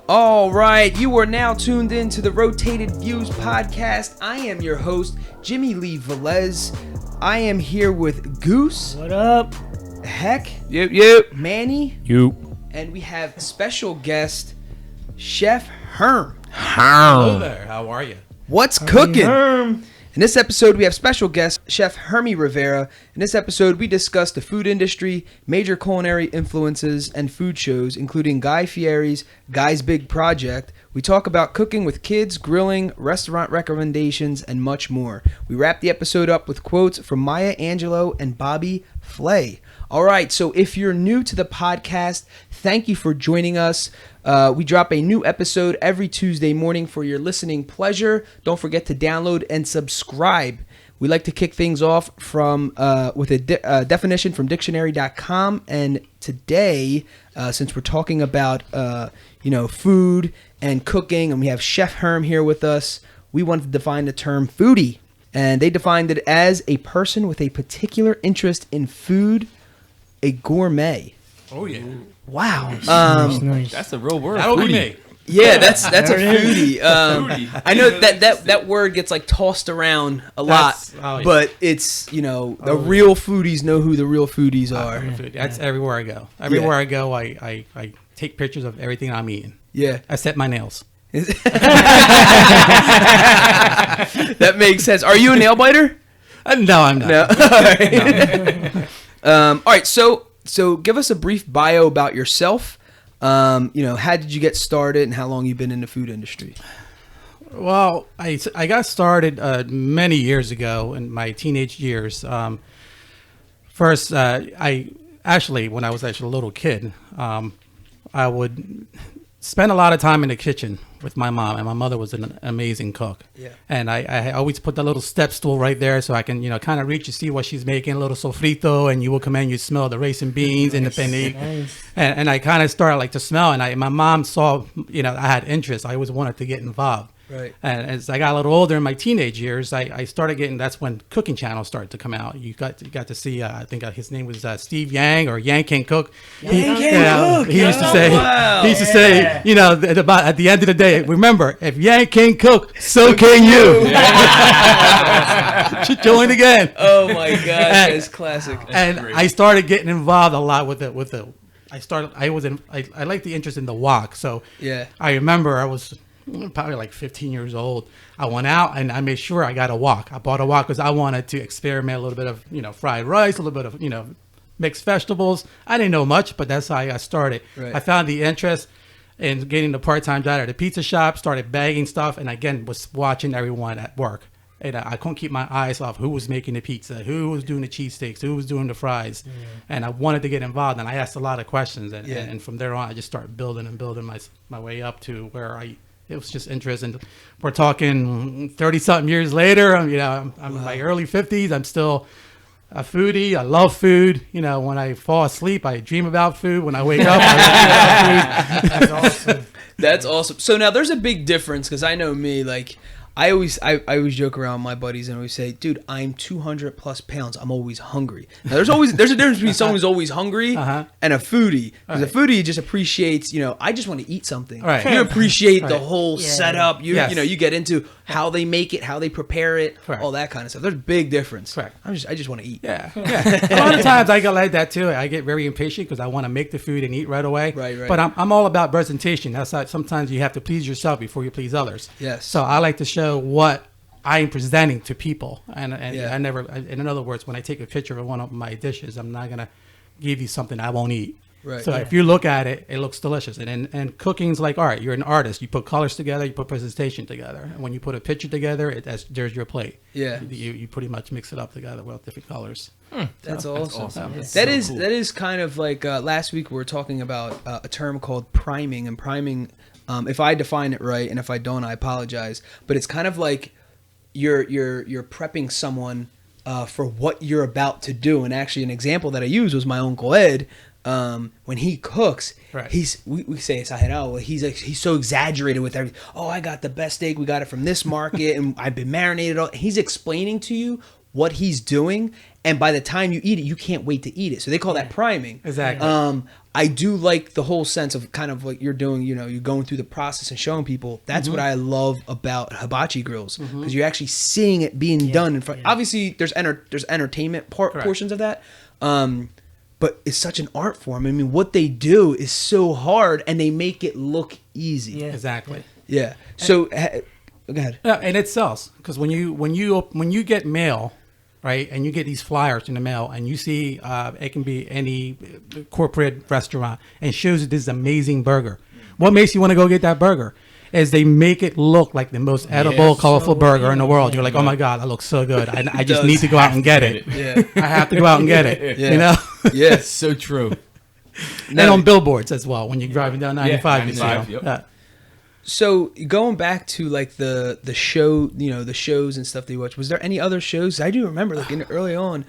All right, you are now tuned in to the Rotated Views podcast. I am your host, Jimmy Lee Velez. I am here with Goose. What up? Heck. Yep. Manny. You. And we have special guest, Chef Herm. Hello there. How are you? What's cooking? Herm. In this episode, we have special guest, Chef Hermie Rivera. In this episode, we discuss the food industry, major culinary influences, and food shows, including Guy Fieri's Guy's Big Project. We talk about cooking with kids, grilling, restaurant recommendations, and much more. We wrap the episode up with quotes from Maya Angelou and Bobby Flay. All right, so if you're new to the podcast, thank you for joining us. We drop a new episode every Tuesday morning for your listening pleasure. Don't forget to download and subscribe. We like to kick things off with a definition from dictionary.com. And today, since we're talking about food and cooking, and we have Chef Herm here with us, we wanted to define the term foodie. And they defined it as a person with a particular interest in food, a gourmet. Oh, yeah. Wow. Nice. That's a real word. That'll be me. Yeah, that's a There it foodie. I know that word gets like tossed around a lot, but it's, the real foodies know who the real foodies are. That's everywhere I go. Everywhere I go, I take pictures of everything I'm eating. Yeah. Except my nails. That makes sense. Are you a nail biter? No, I'm not. No. All right. All right. So give us a brief bio about yourself. How did you get started and how long you've been in the food industry? Well, I got started many years ago in my teenage years. First, when I was actually a little kid, I would spend a lot of time in the kitchen with my mom, and my mother was an amazing cook. Yeah. And I always put that little step stool right there so I can, kind of reach to see what she's making, a little sofrito, and you will come in, you smell the rice and beans and the penne. Nice. And I kind of started to smell, and my mom saw, I had interest. I always wanted to get involved. Right. And as I got a little older in my teenage years, I started getting, that's when cooking channels started to come out. You got to see, I think his name was Steve Yang or Yang Can Cook. Yang Can Cook. He used to say, about at the end of the day, remember, if Yang can cook, so can you. Join again. Oh my gosh, that's classic. And I started getting involved a lot with it. I liked the interest in the wok. So yeah, I remember I was probably like 15 years old. I went out and I made sure I got a wok. I bought a wok because I wanted to experiment a little bit of, fried rice, a little bit of, mixed vegetables. I didn't know much, but that's how I got started. Right. I found the interest in getting the part-time job at a pizza shop, started bagging stuff, and again, was watching everyone at work. And I couldn't keep my eyes off who was making the pizza, who was doing the cheesesteaks, who was doing the fries. Yeah. And I wanted to get involved, and I asked a lot of questions. And from there on, I just started building my way up to where it was just interesting. We're talking 30-something years later. I'm in my early 50s. I'm still a foodie. I love food. When I fall asleep, I dream about food. When I wake up, I dream about food. That's awesome. That's awesome. So now there's a big difference because I know me, like, I always joke around with my buddies and always say, dude, I'm 200 plus pounds. I'm always hungry. Now, there's a difference between someone who's always hungry and a foodie. Because a foodie just appreciates, I just want to eat something. Right. You appreciate the whole setup. You get into how they make it, how they prepare it, all that kind of stuff. There's a big difference. Correct. I just want to eat. Yeah. A lot of times I get like that too. I get very impatient because I want to make the food and eat right away. Right. But I'm all about presentation. That's how sometimes you have to please yourself before you please others. Yes. So I like to show what I'm presenting to people, and I never. In other words, when I take a picture of one of my dishes, I'm not gonna give you something I won't eat. Right. So if you look at it, it looks delicious. And cooking's like art. You're an artist. You put colors together. You put presentation together. And when you put a picture together, there's your plate. Yeah. You pretty much mix it up together with different colors. That's awesome. That is kind of like last week we were talking about a term called priming. And priming, if I define it right, and if I don't, I apologize. But it's kind of like you're prepping someone for what you're about to do. And actually, an example that I used was my Uncle Ed. When he cooks, right. we say exagerado. He's so exaggerated with everything. Oh, I got the best steak. We got it from this market, and I've been marinated. He's explaining to you what he's doing, and by the time you eat it, you can't wait to eat it. So they call that priming. Exactly. I do like the whole sense of kind of what you're doing. You know, you're going through the process and showing people. That's what I love about hibachi grills, because you're actually seeing it being done in front. Obviously, there's entertainment portions of that, but it's such an art form. I mean, what they do is so hard, and they make it look easy. Yeah. Exactly. Yeah. So, go ahead. Yeah, and it sells, because when you get mail, right, and you get these flyers in the mail, and you see it can be any corporate restaurant, and it shows you this amazing burger. What makes you want to go get that burger? Is they make it look like the most edible, colorful burger in the world. You're like, oh my God, that looks so good. I just need to go out and get it. Yeah. I have to go out and get it. Yeah. You know? Yeah. So true. And on billboards as well, when you're driving down 95. You see 95, them. yep. So going back to like the show, you know, the shows and stuff that you watch, was there any other shows? I do remember like early on,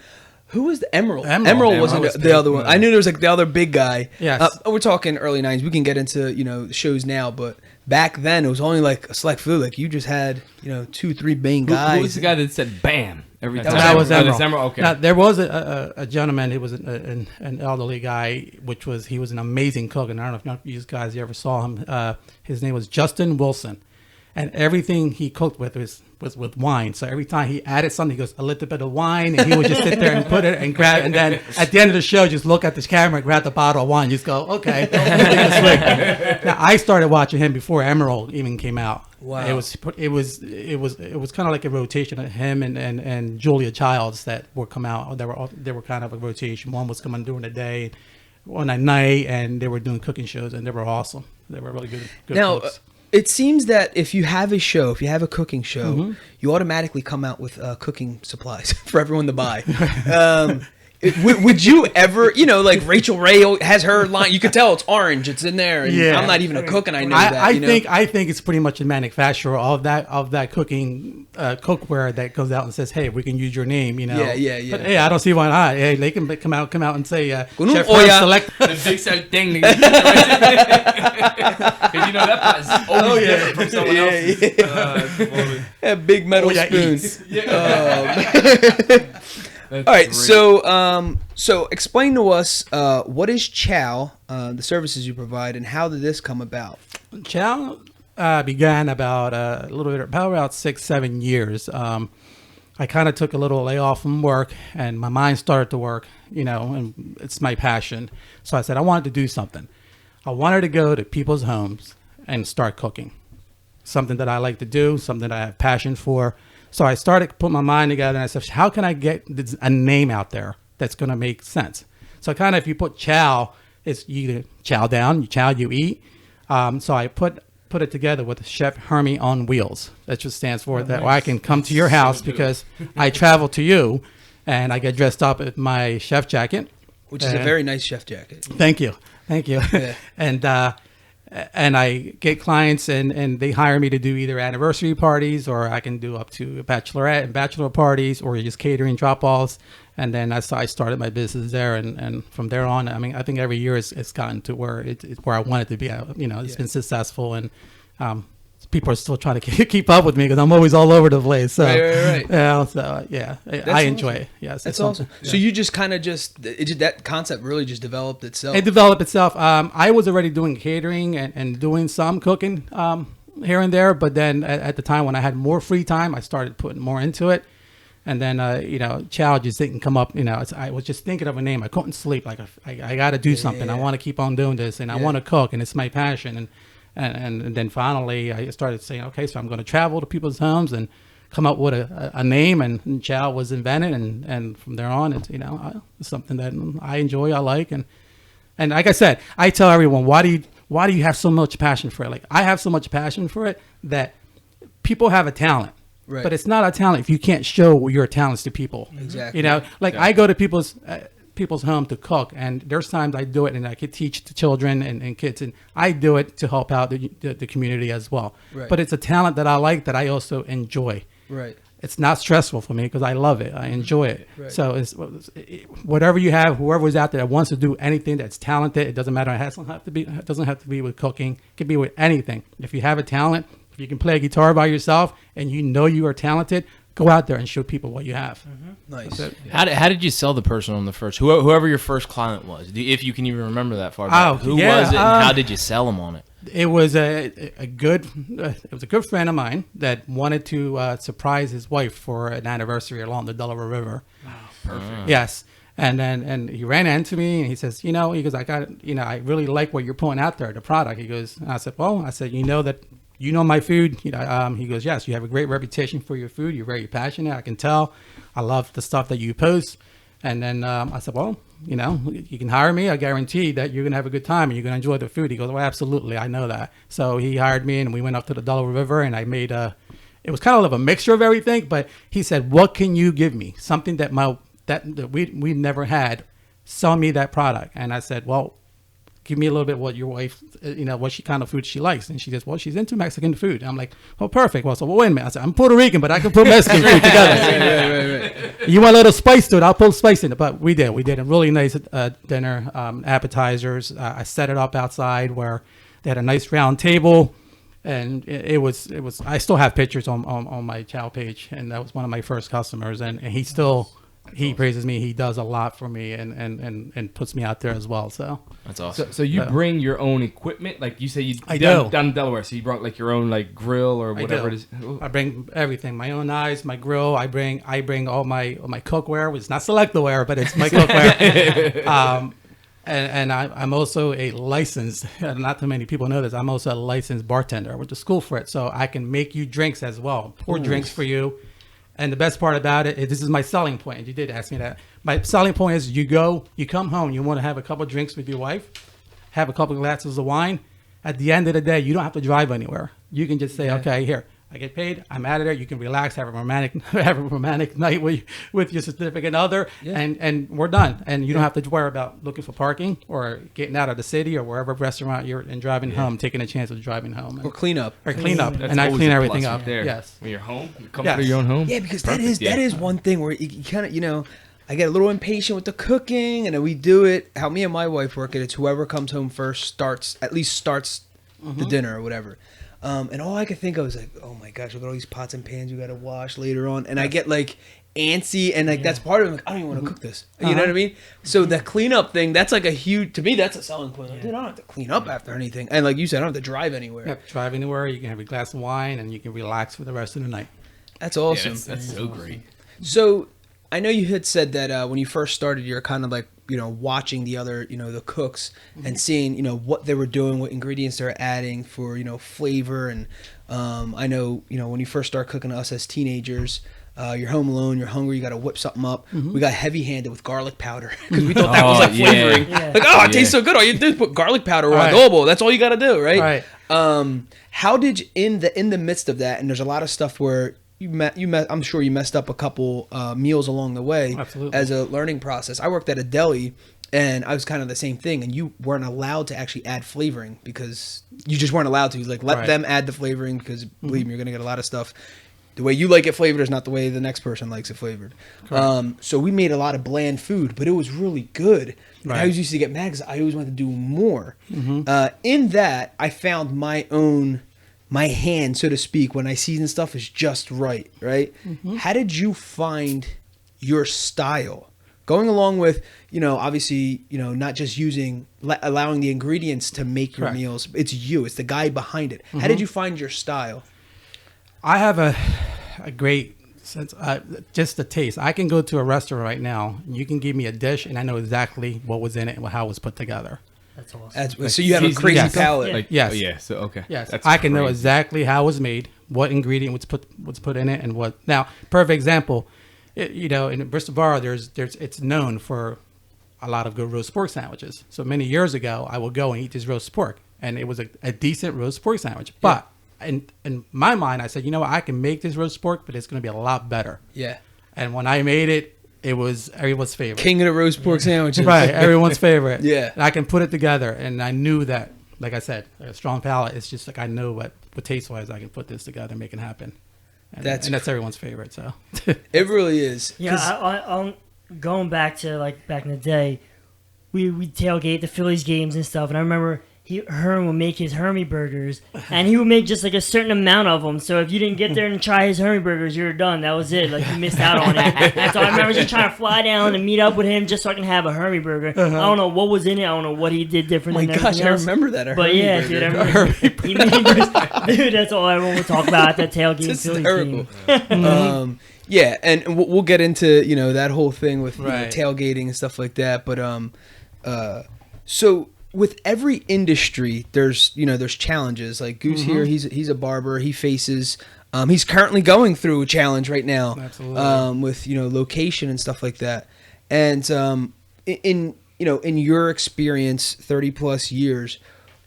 who was the Emerald? Emerald wasn't was the big. other one. I knew there was like the other big guy. Yes. We're talking early 90s. We can get into, you know, shows now, but back then it was only like a select few. Like you just had, you know, 2-3 main guys. Who was the guy that said "bam" every time? That was Emerald. Okay. Now, there was a gentleman. He was an elderly guy, he was an amazing cook. And I don't know if you guys ever saw him. His name was Justin Wilson. And everything he cooked with was with wine. So every time he added something, he goes, a little bit of wine. And he would just sit there and put it and grab. And then at the end of the show, just look at this camera, grab the bottle of wine. Just go, okay. Now, I started watching him before Emerald even came out. Wow. It was kind of like a rotation of him and Julia Childs that would come out. They were kind of a rotation. One was coming during the day, one at night, and they were doing cooking shows, and they were awesome. They were really good Now, cooks. it seems that if you have a cooking show, you automatically come out with cooking supplies for everyone to buy. Would you ever, you know, like Rachel Ray has her line, you could tell it's orange, it's in there, and Yeah. I'm not even a cook and I know that. You know? I think it's pretty much a manufacturer of that cooking cookware that goes out and says, hey, we can use your name, you know. Yeah. But hey, I don't see why not. Hey, they can come out and say, Con un Chef olla. Hermie select. The big sartén. Because you know that part is always different from someone else's. A big metal Olla spoon. eats. All right, so explain to us what is Chow, the services you provide, and how did this come about? Chow began about a little bit, about 6-7 years. I kind of took a little layoff from work, and my mind started to work, you know, and it's my passion. So I said I wanted to do something. I wanted to go to people's homes and start cooking, something that I like to do, something that I have passion for. So I started to put my mind together, and I said, how can I get a name out there that's going to make sense? So kind of if you put chow, it's you chow down, you chow, you eat. So I put it together with Chef Hermie on Wheels. That just stands for that way I can come to your house because I travel to you, and I get dressed up in my chef jacket. Which is a very nice chef jacket. Thank you. Yeah. And I get clients and they hire me to do either anniversary parties, or I can do up to bachelorette and bachelor parties, or just catering drop-offs. And then I started my business there, and from there on, I mean, I think every year it's gotten to where it's where I want it to be. You know, it's been successful, and people are still trying to keep up with me because I'm always all over the place. So, Right. Yeah, so yeah, I enjoy awesome. it. Yes, That's it's awesome. Yeah. So you just kind of that concept really just developed itself. It developed itself. I was already doing catering and doing some cooking here and there, but then at the time when I had more free time, I started putting more into it. And then, you know, Chow just didn't come up. You know, I was just thinking of a name. I couldn't sleep. Like, I got to do something. I want to keep on doing this, and I want to cook, and it's my passion. And then finally, I started saying, okay, so I'm going to travel to people's homes and come up with a name, and Chow was invented, and from there on, it's, you know, it's something that I enjoy, I like, and like I said, I tell everyone, why do you have so much passion for it? Like, I have so much passion for it that people have a talent. Right. But it's not a talent if you can't show your talents to people. Exactly. You know, like I go to people's home to cook, and there's times I do it and I could teach the children and kids, and I do it to help out the community as well. Right. But it's a talent that I like, that I also enjoy. Right. It's not stressful for me because I love it. I enjoy it. Right. So it's whatever you have, whoever's out there that wants to do anything that's talented, it doesn't matter. It doesn't have to be with cooking. It can be with anything. If you have a talent, if you can play a guitar by yourself and you know you are talented, go out there and show people what you have. Nice. How did you sell the person on the first, whoever your first client was, if you can even remember that far back? Who was it, and how did you sell them on it? It was a good friend of mine that wanted to surprise his wife for an anniversary along the Delaware River. Wow, perfect. Yes. And he ran into me and he says, he goes, I really like what you're putting out there, the product. He goes, and I said, that you know my food. He goes, yes, you have a great reputation for your food. You're very passionate. I can tell. I love the stuff that you post. And then I said, well, you can hire me. I guarantee that you're going to have a good time and you're going to enjoy the food. He goes, well, absolutely. I know that. So he hired me and we went up to the Delaware River and I made it was kind of a mixture of everything. But he said, what can you give me? Something that we never had. Sell me that product. And I said, well, give me a little bit what your wife, what kind of food she likes. And she says, well, she's into Mexican food. And I'm like, oh, perfect. Well, wait a minute. I said, I'm Puerto Rican, but I can put Mexican food together. Right. You want a little spice to it? I'll put spice in it. But we did a really nice dinner, appetizers. I set it up outside where they had a nice round table. And it was. I still have pictures on my Chow page. And that was one of my first customers. And he still... He praises me. He does a lot for me and puts me out there as well. So that's awesome. So you bring your own equipment, like you say you down in Delaware. So you brought like your own like grill or whatever it is. I bring everything, my own knives, my grill. I bring all my cookware, which is not Selectware, but it's my cookware. And I'm also a licensed. Not too many people know this. I'm also a licensed bartender. I went to school for it, so I can make you drinks as well. Pour drinks for you. And the best part about it is this is my selling point. And you did ask me that. My selling point is you come home, you want to have a couple of drinks with your wife, have a couple of glasses of wine. At the end of the day, you don't have to drive anywhere. You can just say, okay, here, I get paid, I'm out of there. You can relax, have a romantic night with your significant other, and we're done. And you don't have to worry about looking for parking or getting out of the city or wherever restaurant you're and driving home, taking a chance of driving home. Or clean up. And I clean everything up. There. Yes. When you're home, you come to your own home. Yeah, because that is one thing where you kind of, I get a little impatient with the cooking, and then we do it. How me and my wife work it, it's whoever comes home first starts the dinner or whatever. And all I could think of was like, oh my gosh, look at all these pots and pans you got to wash later on. And I get like antsy, and like that's part of it. Like, I don't even want to cook this. You know what I mean? So the cleanup thing, that's like to me, that's a selling point. Like, dude, I don't have to clean up after anything. And like you said, I don't have to drive anywhere. Yeah, drive anywhere. You can have a glass of wine, and you can relax for the rest of the night. That's awesome. Yeah, that's so great. So I know you had said that when you first started, you're kind of like, watching the other, the cooks and seeing, what they were doing, what ingredients they're adding for, flavor. And I know, when you first start cooking us as teenagers, you're home alone, you're hungry, you got to whip something up. We got heavy-handed with garlic powder because we thought that was like flavoring. Yeah. Like, it tastes so good. All you do is put garlic powder or adobo. That's all you got to do, right? How did you, in the midst of that, and there's a lot of stuff where I'm sure you messed up a couple meals along the way. Absolutely. As a learning process. I worked at a deli, and I was kind of the same thing, and you weren't allowed to actually add flavoring because you just weren't allowed to. Like, let them add the flavoring because, believe me, you're going to get a lot of stuff. The way you like it flavored is not the way the next person likes it flavored. So we made a lot of bland food, but it was really good. And I always used to get mad because I always wanted to do more. In that, I found my hand, so to speak, when I season stuff is just right? How did you find your style? Going along with, obviously, not just allowing the ingredients to make your meals. It's you. It's the guy behind it. How did you find your style? I have a great sense, just the taste. I can go to a restaurant right now, and you can give me a dish, and I know exactly what was in it and how it was put together. That's awesome. So you have a crazy palate. Yes. Yeah. So okay. Yes. That's I can know crazy. exactly how it was made, what ingredient was put in it, and what. Now, perfect example. In Bristol Borough, it's known for a lot of good roast pork sandwiches. So many years ago, I would go and eat this roast pork, and it was a decent roast pork sandwich. But in my mind, I said, I can make this roast pork, but it's going to be a lot better. Yeah. And when I made it, it was everyone's favorite. King of the roast pork sandwiches. Right, everyone's favorite. Yeah. And I can put it together, and I knew that, like I said, a strong palate. It's just like I know what taste-wise I can put this together and make it happen. And that's everyone's favorite. So it really is. Yeah, going back to like back in the day, we tailgate the Phillies games and stuff, and I remember Herm would make his Hermie burgers, and he would make just like a certain amount of them. So if you didn't get there and try his Hermie burgers, you were done. That was it. Like, you missed out on it. And so I remember just trying to fly down and meet up with him just so I can have a Hermie burger. I don't know what was in it. I don't know what he did different than everything else. I remember that. But yeah, dude, I remember. He made this, dude, that's all everyone would talk about at that tailgate. It's hysterical. Yeah, and we'll get into that whole thing with tailgating and stuff like that. But so with every industry, there's challenges. Like Goose here, he's a barber. He faces. He's currently going through a challenge right now. Absolutely. With location and stuff like that. And in your experience, 30 plus years,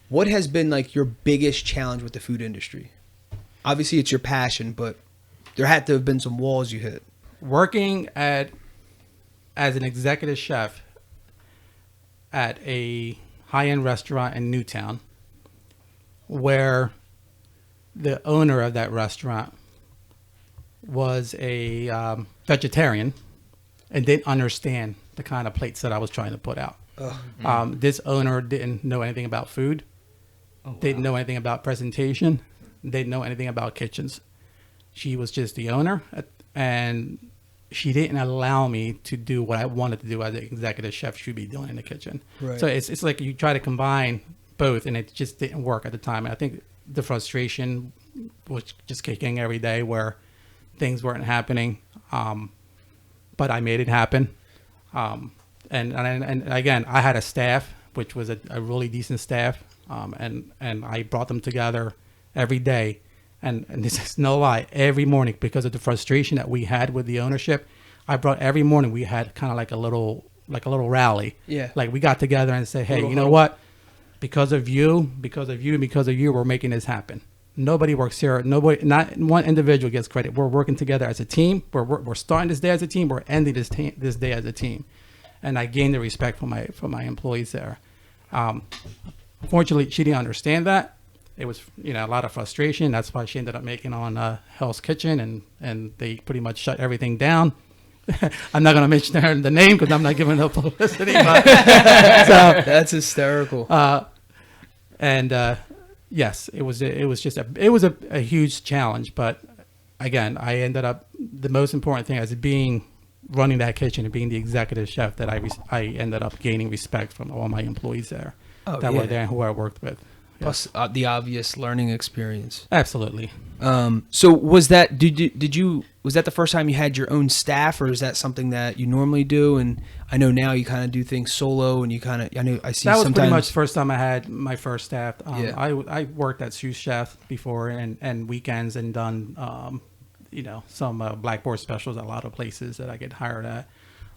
what has been like your biggest challenge with the food industry? Obviously, it's your passion, but there had to have been some walls you hit. Working as an executive chef at a high-end restaurant in Newtown, where the owner of that restaurant was a vegetarian and didn't understand the kind of plates that I was trying to put out. This owner didn't know anything about food, didn't know anything about presentation, didn't know anything about kitchens. She was just the owner, and she didn't allow me to do what I wanted to do as an executive chef should be doing in the kitchen. Right. So it's like you try to combine both, and it just didn't work at the time. And I think the frustration was just kicking every day where things weren't happening. But I made it happen. And again, I had a staff, which was a really decent staff. And I brought them together every day. And this is no lie, every morning, because of the frustration that we had with the ownership, every morning we had kind of like a little rally. Yeah. Like we got together and said, hey, you know what? Because of you, we're making this happen. Nobody works here. Not one individual gets credit. We're working together as a team. We're starting this day as a team. We're ending this day as a team. And I gained the respect from my employees there. Unfortunately, she didn't understand that. It was, a lot of frustration. That's why she ended up making on Hell's Kitchen, and they pretty much shut everything down. I'm not going to mention the name because I'm not giving her publicity. But, that's hysterical. Yes, it was a huge challenge. But again, I ended up, the most important thing as running that kitchen and being the executive chef, that I ended up gaining respect from all my employees there were there and who I worked with. Plus the obvious learning experience. Absolutely. So was that was that the first time you had your own staff, or is that something that you normally do? And I know now you kind of do things solo, and I see that was sometimes pretty much the first time I had my first staff. I worked at sous chef before and weekends, and done some blackboard specials at a lot of places that I get hired at.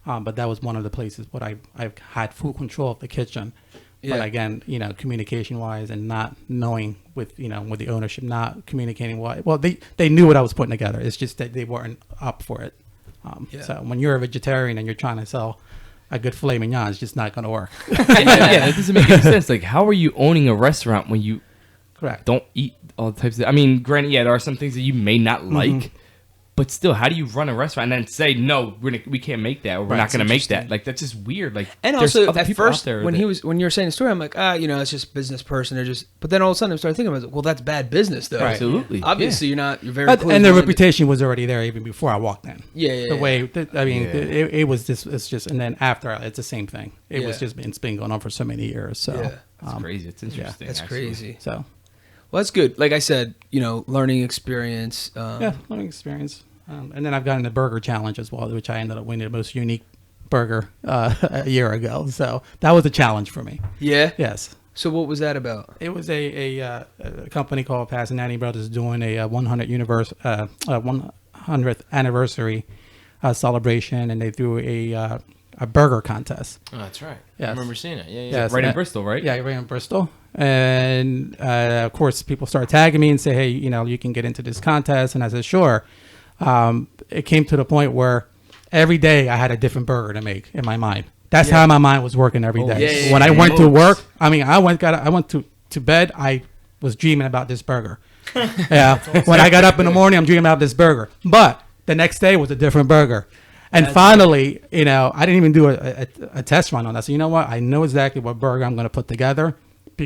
But that was one of the places where I've had full control of the kitchen. Yeah. But again, communication wise, and not knowing with the ownership, not communicating they knew what I was putting together. It's just that they weren't up for it. So when you're a vegetarian and you're trying to sell a good filet mignon, it's just not going to work. Yeah, it doesn't make any sense. Like, how are you owning a restaurant when you don't eat all types of? I mean, granted, there are some things that you may not like. But still, how do you run a restaurant and then say, no, we can't make that, or we're not going to make that? Like, that's just weird. Like, and also at first, when you were saying the story, I'm like, it's just business person. But then all of a sudden I started thinking about, well, that's bad business though. Right. Absolutely. Obviously, you're very close. And the reputation was already there even before I walked in. It was just, and then after, it's the same thing. It's been going on for so many years. So it's crazy. It's interesting. That's crazy. So. Well, that's good. Like I said, learning experience. Learning experience. And then I've gotten the burger challenge as well, which I ended up winning the most unique burger a year ago. So that was a challenge for me. Yeah? Yes. So what was that about? It was a company called Passanati Brothers doing a 100th anniversary celebration, and they threw a burger contest. Oh, that's right. Yes. I remember seeing it. Yeah. Yes, right in Bristol, right? Yeah, right in Bristol. And of course, people started tagging me and say, hey, you can get into this contest. And I said, sure. It came to the point where every day I had a different burger to make in my mind. That's how my mind was working every day. When I went to work, I went to bed, I was dreaming about this burger. Yeah. When I got up in the morning, I'm dreaming about this burger. But the next day was a different burger. And finally, I didn't even do a test run on that. So you know what? I know exactly what burger I'm going to put together,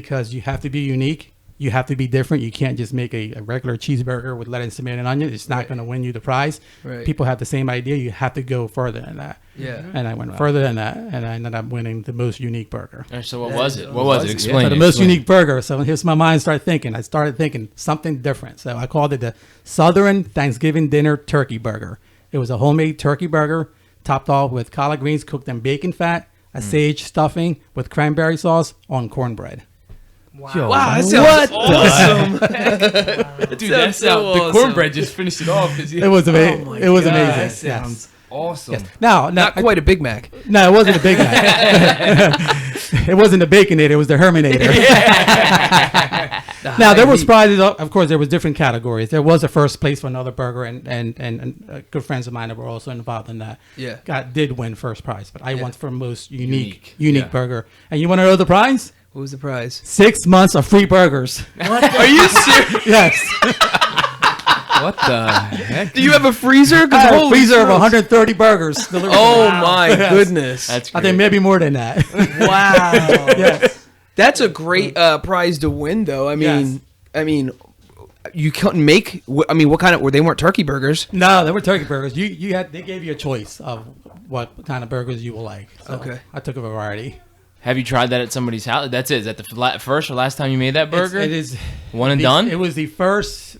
because you have to be unique. You have to be different. You can't just make a regular cheeseburger with lettuce, tomato, and onion. It's not going to win you the prize. Right. People have the same idea. You have to go further than that. Yeah. And I went further than that, and I ended up winning the most unique burger. So what was it? What was it? Explain. So the most unique burger. So here's my mind started thinking. I started thinking something different. So I called it the Southern Thanksgiving Dinner Turkey Burger. It was a homemade turkey burger topped off with collard greens cooked in bacon fat, a sage stuffing with cranberry sauce on cornbread. Wow. Yo, Wow, that sounds awesome. Dude, that sounds the cornbread just finished it off. It was amazing. It was amazing. That sounds awesome. Yes. Now, Not quite a Big Mac. No, it wasn't a Big Mac. It wasn't the Baconator. It was the Herminator. Now, there was prizes. Of course, there was different categories. There was a first place for another burger, and good friends of mine that were also involved in that. Yeah. Did win first prize, but I won for most unique Yeah. burger. And you want to know the prize? What was the prize? 6 months of free burgers. Are you serious? Yes. What the heck? Do you have a freezer? I had a Holy freezer of smokes. 130 burgers. Delivered Oh Wow. my Yes. goodness. That's I great. think maybe more than that. Wow. Yes. That's a great prize to win, though. Yes. I mean, you couldn't make. I mean, what kind of? They weren't turkey burgers. No, they were turkey burgers. They gave you a choice of what kind of burgers you will like. So Okay. I took a variety. Have you tried that at somebody's house? That's it. Is that the first or last time you made that burger? It is One and the- done? It was the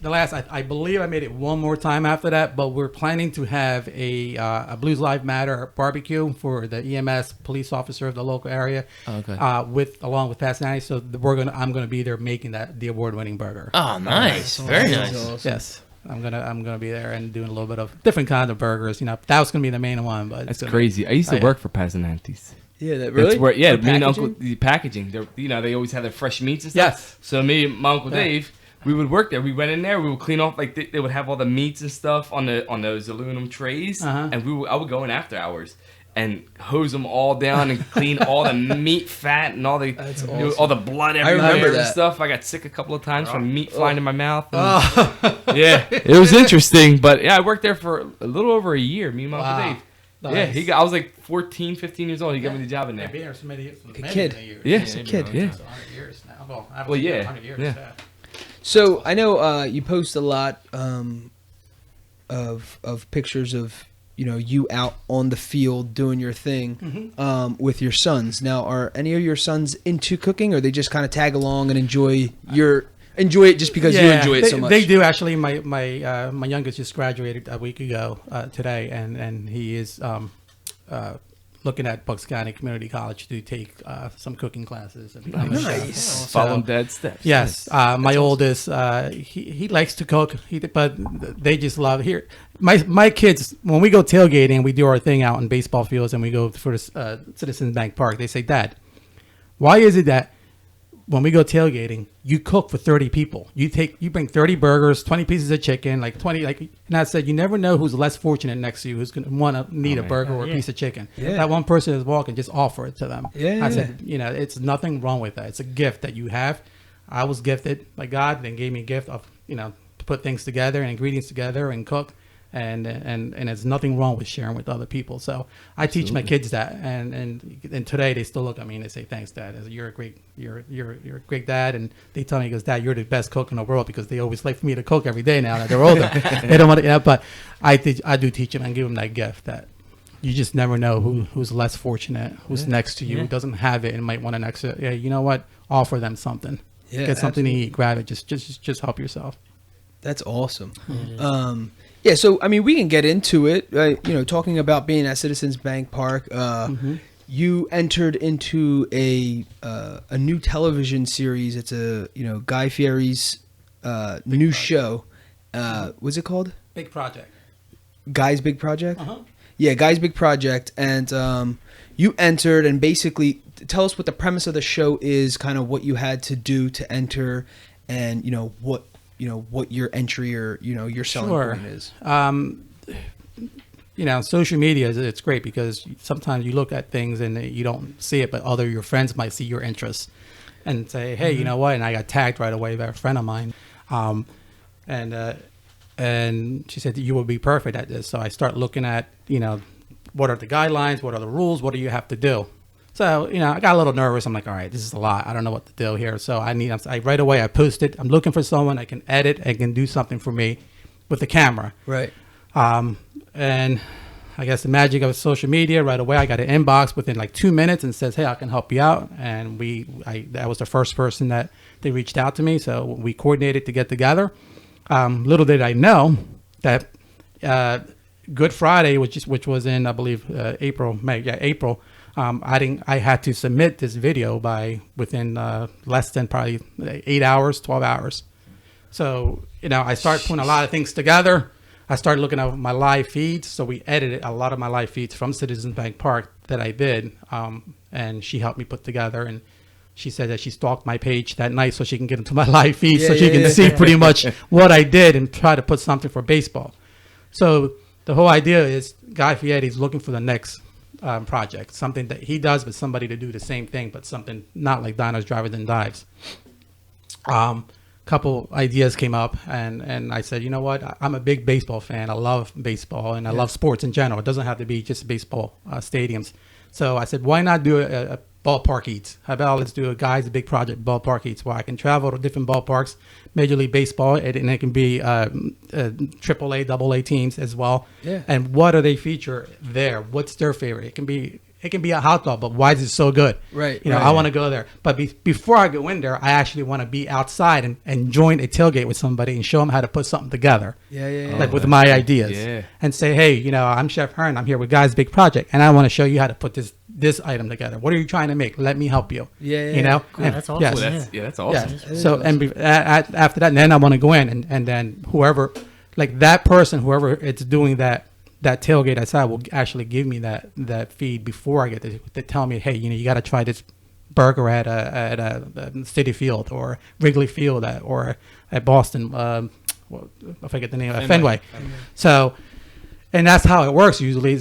last. I believe I made it one more time after that. But we're planning to have a Blues Lives Matter barbecue for the EMS police officer of the local area. Okay. Along with Pasadena. So I'm gonna be there making the award-winning burger. Oh, nice. Very nice. Yes. I'm gonna be there and doing a little bit of different kind of burgers. That was gonna be the main one, but That's crazy. I used to work for Pasanantes. Yeah, that That's where, The me and Uncle packaging? the packaging. They always had their fresh meats and stuff. Yes. So me and my Uncle Dave, we would work there. We went in there. We would clean off they would have all the meats and stuff on those aluminum trays, Uh-huh. and I would go in after hours and hose them all down and clean all the meat fat and all the That's all the blood everywhere remember and that. stuff. I got sick a couple of times from meat flying in my mouth. and- yeah, it was interesting, but yeah, I worked there for a little over a year. Me and my Uncle Wow. Dave. Yeah, Nice. I was like 14, 15 years old. He got me the job in there. Been here so many kid. years. Yeah, As a kid. Yeah. It's 100 years now. Well, I haven't Well, been here yeah, 100 years. yeah. So I know you post a lot of pictures of you out on the field doing your thing with your sons. Now, are any of your sons into cooking, or they just kind of tag along and enjoy it just because you enjoy it so much? They do actually. My youngest just graduated a week ago today, and he is looking at Bucks County Community College to take some cooking classes. And become a chef. Nice. Follow Dad's steps. Yes, my oldest, he likes to cook, but they just love here. My kids, when we go tailgating, we do our thing out in baseball fields, and we go for the Citizens Bank Park. They say, "Dad, why is it that when we go tailgating, you cook for 30 people? You bring 30 burgers, 20 pieces of chicken, like 20, and I said, you never know who's less fortunate next to you, who's going to need a burger or a piece of chicken. Yeah. That one person is walking, just offer it to them. Yeah. I said, it's nothing wrong with that. It's a gift that you have. I was gifted by God, and gave me a gift of, to put things together and ingredients together and cook. And there's nothing wrong with sharing with other people. So I teach my kids that, and today they still look at me and they say, "Thanks, Dad. You're a great dad." And they tell me, "He goes, Dad, you're the best cook in the world," because they always like for me to cook every day now that they're older. They don't want to, but I do teach them and give them that gift that you just never know who's less fortunate, who's next to you, who doesn't have it and might want an extra. Yeah, you know what? Offer them something. Yeah, Get something to eat. Grab it. Just help yourself. That's awesome. Yeah, so I mean, we can get into it. Talking about being at Citizens Bank Park, you entered into a new television series. It's Guy Fieri's new show. What's it called? Big project. Guy's Big Project. Uh-huh. Yeah, Guy's Big Project, and you entered, and basically tell us what the premise of the show is, kind of what you had to do to enter, and what your entry or your selling point is. Social media it's great because sometimes you look at things and you don't see it, but your friends might see your interests and say, "Hey, you know what?" And I got tagged right away by a friend of mine, and she said, "You will be perfect at this." So I start looking at what are the guidelines, what are the rules, what do you have to do. So, I got a little nervous. I'm like, all right, this is a lot. I don't know what to do here. So right away I posted, I'm looking for someone that can edit and can do something for me with the camera. Right. And I guess the magic of social media, right away I got an inbox within like 2 minutes and says, hey, I can help you out. And that was the first person that they reached out to me. So we coordinated to get together. Little did I know that Good Friday, which was in, I believe, April. I had to submit this video within less than probably 8 hours, 12 hours. So, I started putting a lot of things together. I started looking at my live feeds. So we edited a lot of my live feeds from Citizens Bank Park that I did. And she helped me put together. And she said that she stalked my page that night so she can get into my live feed she can see pretty much what I did and try to put something for baseball. So the whole idea is Guy Fieri is looking for the next project, something that he does, but somebody to do the same thing, but something not like Diners, Drivers, and Dives. Couple ideas came up, and I said, you know what? I'm a big baseball fan. I love baseball, and I love sports in general. It doesn't have to be just baseball stadiums. So I said, why not do a ballpark eats? How about let's do a Guy's Big Project ballpark eats, where I can travel to different ballparks, Major League Baseball, and it can be AAA, AA teams as well. Yeah. And what do they feature there? What's their favorite? It can be a hot dog, but why is it so good? Right. I want to go there. But before I go in there, I actually want to be outside and join a tailgate with somebody and show them how to put something together. Like with my ideas. Yeah. And say, hey, I'm Chef Hermie. I'm here with Guy's Big Project, and I want to show you how to put this item together. What are you trying to make? Let me help you. Cool. That's awesome. Yes. That's awesome. Yeah. So after that, then I want to go in and then whoever, like that person, whoever it's doing that tailgate outside will actually give me that feed before I get there. They tell me, hey, you got to try this burger at a Citi Field or Wrigley Field or at Boston. I forget the name. Fenway. So. And that's how it works usually.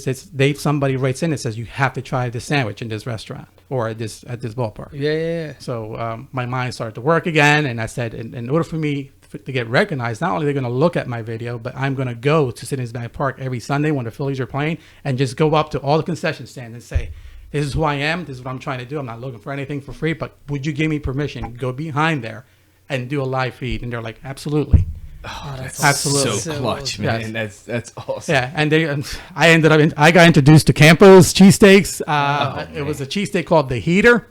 Somebody writes in and says you have to try this sandwich in this restaurant or at this ballpark. Yeah. So my mind started to work again, and I said, in order for me to get recognized, not only are they going to look at my video, but I'm going to go to Citizens Bank Park every Sunday when the Phillies are playing and just go up to all the concession stands and say, this is who I am. This is what I'm trying to do. I'm not looking for anything for free, but would you give me permission? Go behind there and do a live feed. And they're like, absolutely. Oh, that's absolutely so clutch, man. Yes. That's awesome. Yeah, and I got introduced to Campo's cheesesteaks. It was a cheesesteak called the Heater.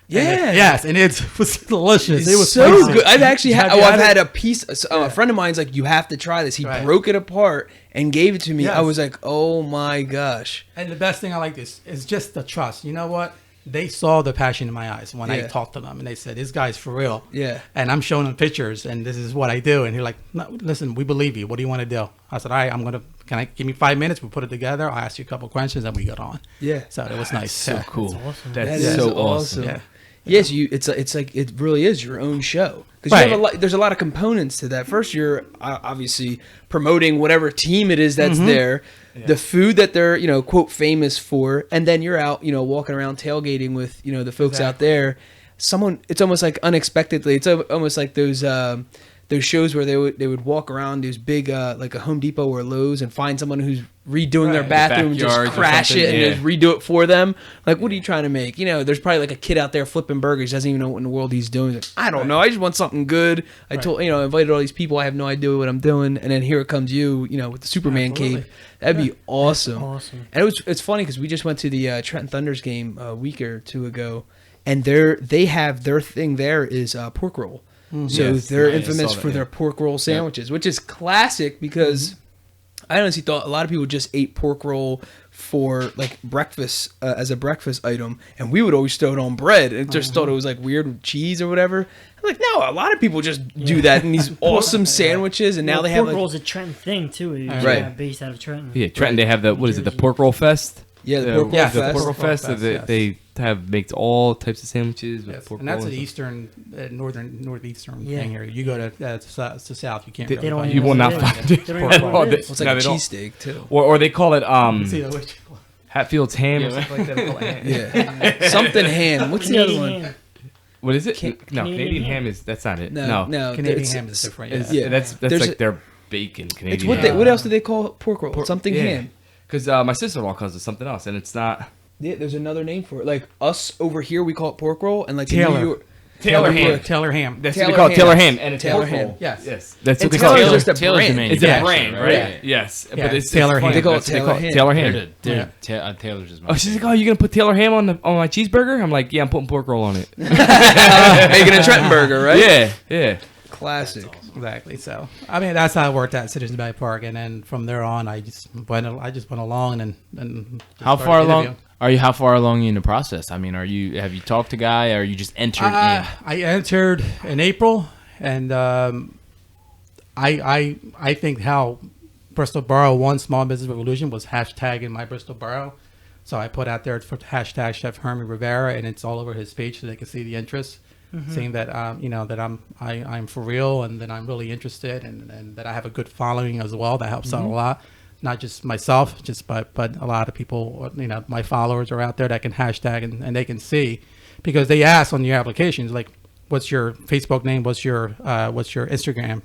Yeah. And it was delicious. It was so good. I've actually had a piece. A friend of mine's like, you have to try this. He broke it apart and gave it to me. Yes. I was like, oh my gosh. And the best thing I like this is just the trust. You know what? They saw the passion in my eyes when I talked to them, and they said, this guy's for real. Yeah. And I'm showing them pictures, and this is what I do. And he's like, no, listen, we believe you. What do you want to do? I said, all right, can I give me 5 minutes? We put it together. I'll ask you a couple questions, and we got on. Yeah. So it was nice. So cool. That's awesome. That's so awesome. Yeah. Yes, it's like it really is your own show because there's a lot of components to that. First, you're obviously promoting whatever team it is that's there, the food that they're quote famous for, and then you're out walking around tailgating with the folks out there. It's almost like unexpectedly. It's almost like those shows where they would walk around those big like a Home Depot or Lowe's and find someone who's redoing their bathroom and just crash it and just redo it for them. Like, what are you trying to make? There's probably like a kid out there flipping burgers, doesn't even know what in the world he's doing. Like, I don't know. I just want something good. I told invited all these people. I have no idea what I'm doing, and then here it comes you, with the Superman cape. That'd be awesome. Awesome. And it's funny because we just went to the Trenton Thunders game a week or two ago, and they have their thing there is pork roll. So they're infamous for their pork roll sandwiches, which is classic because I honestly thought a lot of people just ate pork roll for like breakfast as a breakfast item, and we would always throw it on bread and just thought it was like weird with cheese or whatever. I'm like, no, a lot of people just do that in these awesome sandwiches, and now they have pork roll's a Trenton thing too. Based out of Trenton. Yeah, Trenton. They have the pork roll fest. Yeah, the pork roll fest. The pork roll fest. They makes all types of sandwiches with pork and that's roll an eastern, northeastern thing here. You go to south, you can't. You will not find it. It's like a cheesesteak too, or they call it Hatfield's ham. Yeah, something ham. What's the other one? What is it? Canadian ham that's not it. No, Canadian ham is different. That's like their bacon. Canadian. What else do they call pork roll? Something ham. Because my sister-in-law calls it something else, and it's not. Yeah, there's another name for it. Like us over here, we call it pork roll, and like Taylor. in New York, Taylor ham. Taylor ham. That's Taylor what we call it, ham. Taylor ham, and it's Taylor pork ham. roll. Yes. That's And what we call Taylor's it. just a brand. It's a manufacturer, brand, right? Yeah. Yes, Yeah, but it's Taylor funny. ham. They call it That's what Taylor ham. Taylor ham. Taylor's just. Oh, she's like, "Oh, you're gonna put Taylor ham on my cheeseburger?" I'm like, "Yeah, I'm putting pork roll on it." making a Trenton burger, right? Yeah. Classic. Exactly. So, I mean, that's how I worked at Citizens Valley Park, and then from there on, I just went along and just How started far along interviewing. are you? How far along in the process? I mean, have you talked to Guy, or you just entered in? I entered in April, and I think how Bristol Borough won Small Business Revolution was hashtagging my Bristol Borough. So I put out there for hashtag Chef Hermie Rivera, and it's all over his page so they can see the interest, saying that that I'm for real, and that I'm really interested, and that I have a good following as well. That helps out a lot. Not just myself, but a lot of people, my followers are out there that can hashtag and they can see, because they ask on your applications, like, what's your Facebook name? What's your Instagram?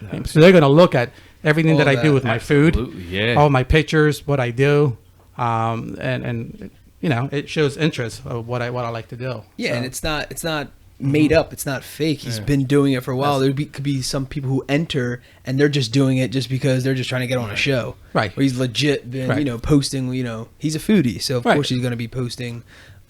Name? So they're going to look at everything All that I that. do with my food, Yeah. all my pictures, what I do, and it shows interest of what I like to do. Yeah, So- and it's not made up. It's not fake. He's been doing it for a while. Could be some people who enter and they're just doing it just because they're just trying to get on a show. Right. Where he's legit been, Right. posting, he's a foodie. So of Right. course he's going to be posting,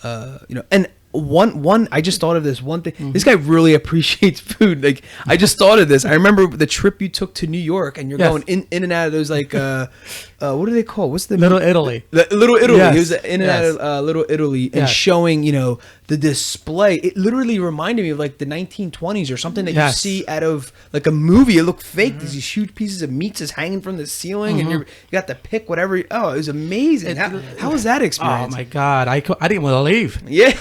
and one, I just thought of this one thing. This guy really appreciates food. Like, I just thought of this. I remember the trip you took to New York, and you're Yes. going in and out of those, like, what do they call? What's the Little Italy. Little Italy. Yes. He was in and Yes. out of Little Italy and Yes. showing, the display. It literally reminded me of like the 1920s or something that you Yes. see out of like a movie. It looked fake. There's these huge pieces of meats just hanging from the ceiling, and you got to pick whatever. It was amazing. How was that Oh experience? my God, I didn't want to leave. Yeah.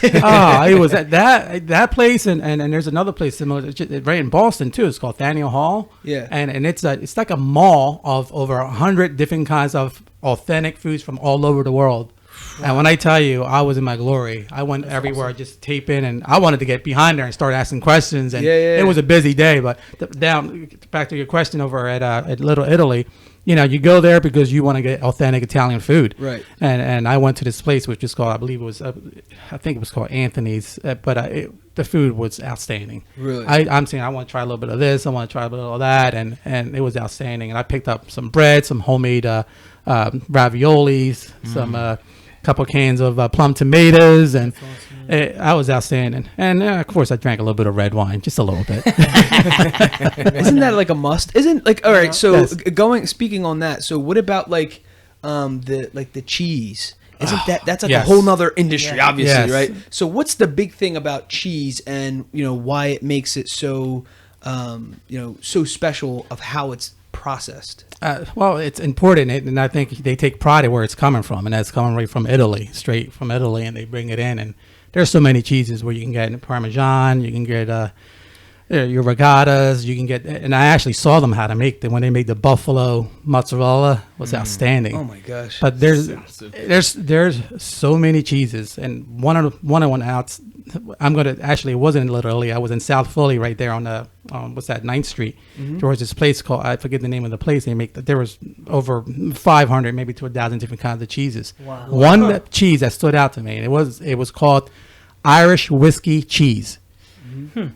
It was at that place, and there's another place similar, right in Boston too. It's called Faneuil Hall. Yeah. and it's like a mall of over 100 different kinds of authentic foods from all over the world. And when I tell you, I was in my glory. I went everywhere, just taping, and I wanted to get behind there and start asking questions. And it was a busy day. But back to your question over at Little Italy, you go there because you want to get authentic Italian food. Right. And I went to this place which is called, I believe it was, I think it was called Anthony's, but the food was outstanding. Really? I'm saying I want to try a little bit of this, I want to try a little of that, and it was outstanding. And I picked up some bread, some homemade raviolis, some couple cans of plum tomatoes, and I was outstanding. And of course, I drank a little bit of red wine, just a little bit. Isn't that like a must? Isn't like, all right? So Yes. speaking on that. So what about like the cheese? Isn't that's like Yes. a whole nother industry, obviously, Yes. right? So what's the big thing about cheese, and why it makes it so so special of how it's processed? Well, it's important, and I think they take pride in where it's coming from, and that's coming right from Italy, straight from Italy, and they bring it in. And there's so many cheeses where you can get Parmesan, you can get your regattas, you can get, and I actually saw them how to make them when they made the buffalo mozzarella. Was outstanding. Oh my gosh! But there's so many cheeses, and one I went out. It wasn't in Little Italy. I was in South Philly, right there on the what's that, 9th Street. There was this place called, I forget the name of the place. There was over 500, maybe to 1,000 different kinds of cheeses. Wow. One cheese that stood out to me, and it was called Irish whiskey cheese.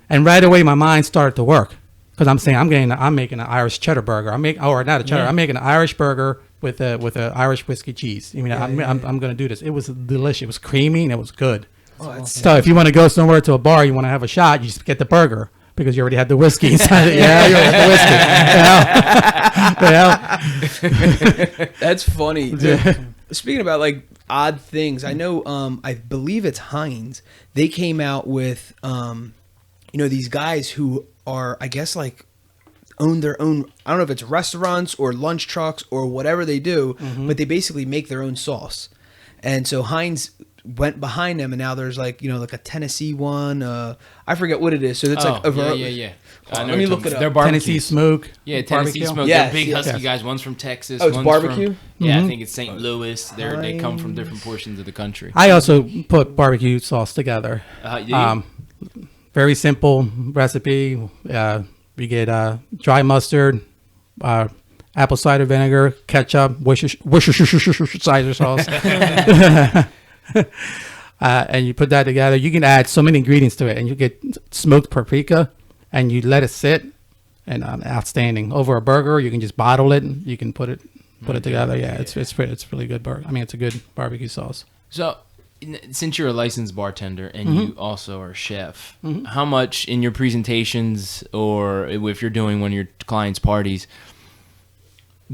And right away, my mind started to work, because I'm saying I'm making an Irish cheddar burger. I'm making an Irish burger with a Irish whiskey cheese. I'm going to do this. It was delicious. It was creamy and it was good. So if you want to go somewhere to a bar, you want to have a shot, you just get the burger, because you already had the whiskey inside it. Yeah, you already had the whiskey. That's funny. Speaking about like odd things, I know. I believe it's Heinz. They came out with these guys who are, I guess, like own their own. I don't know if it's restaurants or lunch trucks or whatever they do, but they basically make their own sauce. And so Heinz went behind them, and now there's like like a Tennessee one. I forget what it is. So it's like a yeah. Let me look it up. They're barbecue. Tennessee smoke. Yeah, Tennessee barbecue. smoke. Yes, They're big yes. husky guys. One's from Texas. Oh, it's one's barbecue? I think it's St. Louis. They come from different portions of the country. I also put barbecue sauce together. Very simple recipe. We get dry mustard, apple cider vinegar, ketchup, Worcestershire sauce, And you put that together. You can add so many ingredients to it, and you get smoked paprika, and you let it sit, and outstanding. Over a burger, you can just bottle it, and you can put it together. Yeah, it's really good burger. I mean, it's a good barbecue sauce. So, since you're a licensed bartender and you also are a chef, how much in your presentations or if you're doing one of your clients' parties,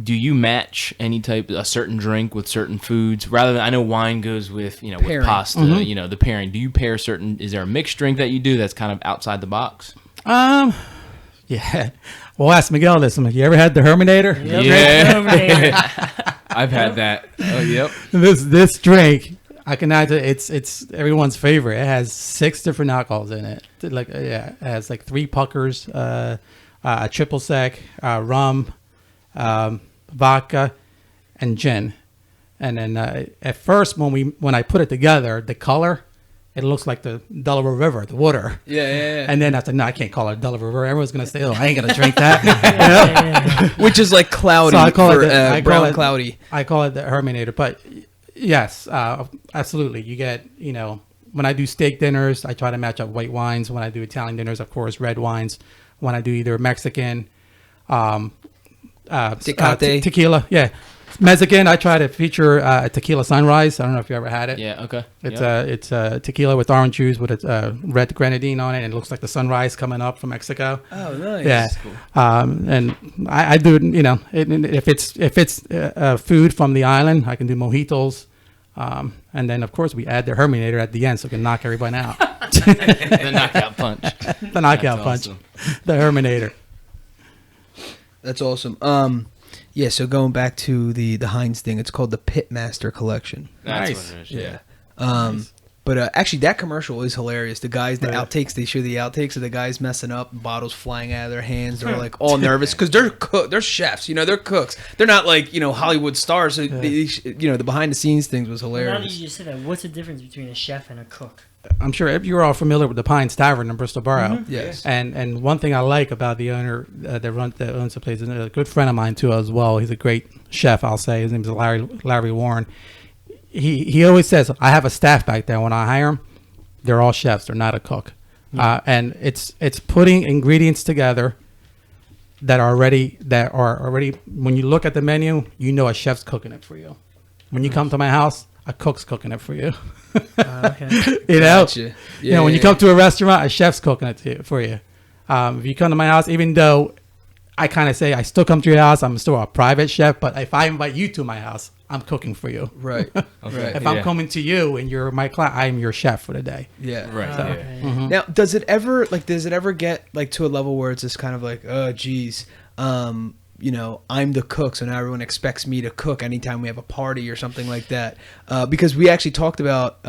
do you match a certain drink with certain foods? Rather than, I know wine goes with, with pasta, the pairing. Do you pair is there a mixed drink that you do that's kind of outside the box? Yeah. Well, ask Miguel this. You ever had the Herminator? Yeah. I've had that. Oh, yep. This drink, I can add it's everyone's favorite. It has 6 different alcohols in it. It has like 3 puckers, a triple sec, rum, vodka, and gin. And then at first, when I put it together, the color, it looks like the Delaware River, the water. Yeah. And then I said, no, I can't call it Delaware River. Everyone's gonna say, oh, I ain't gonna drink that. Which is like cloudy. So I call it brown cloudy. I call it the Herminator. But yes, absolutely. You get, when I do steak dinners, I try to match up white wines. When I do Italian dinners, of course, red wines. When I do either Mexican, tequila, Mexican, I try to feature a tequila sunrise. I don't know if you ever had it. Yeah, okay. It's a tequila with orange juice with a red grenadine on it, and it looks like the sunrise coming up from Mexico. Oh, nice. Yeah, cool. And I do it. If it's food from the island, I can do mojitos, and then of course we add the Herminator at the end so we can knock everybody out. The knockout punch. The knockout punch. Awesome. The Herminator. That's awesome. Yeah, so going back to the Heinz thing, it's called the Pitmaster Collection. That's Nice. what it is, yeah. Nice. But actually, that commercial is hilarious. The outtakes, they show the outtakes of the guys messing up, bottles flying out of their hands. They're like all nervous because they're chefs, they're cooks. They're not like Hollywood stars. So the behind the scenes things was Now hilarious. that you just said that, what's the difference between a chef and a cook? I'm sure you're all familiar with the Pines Tavern in Bristol Borough. Yes. And one thing I like about the owner that owns the place is a good friend of mine too as well. He's a great chef, I'll say. His name is Larry Warren. He always says, I have a staff back there. When I hire them, they're all chefs. They're not a cook. And it's putting ingredients together that are already when you look at the menu, a chef's cooking it for you. When you come to my house, a cook's cooking it for you. Okay. Gotcha. When you come to a restaurant, a chef's cooking it for you. If you come to my house, even though I kind of say I still come to your house, I'm still a private chef, but if I invite you to my house, I'm cooking for you. Right. Okay. If I'm coming to you and you're my client, I'm your chef for the day. Yeah. Right. So, Okay. Now, does it ever get like to a level where it's just kind of like, oh, geez, I'm the cook, so now everyone expects me to cook anytime we have a party or something like that. Because we actually talked about,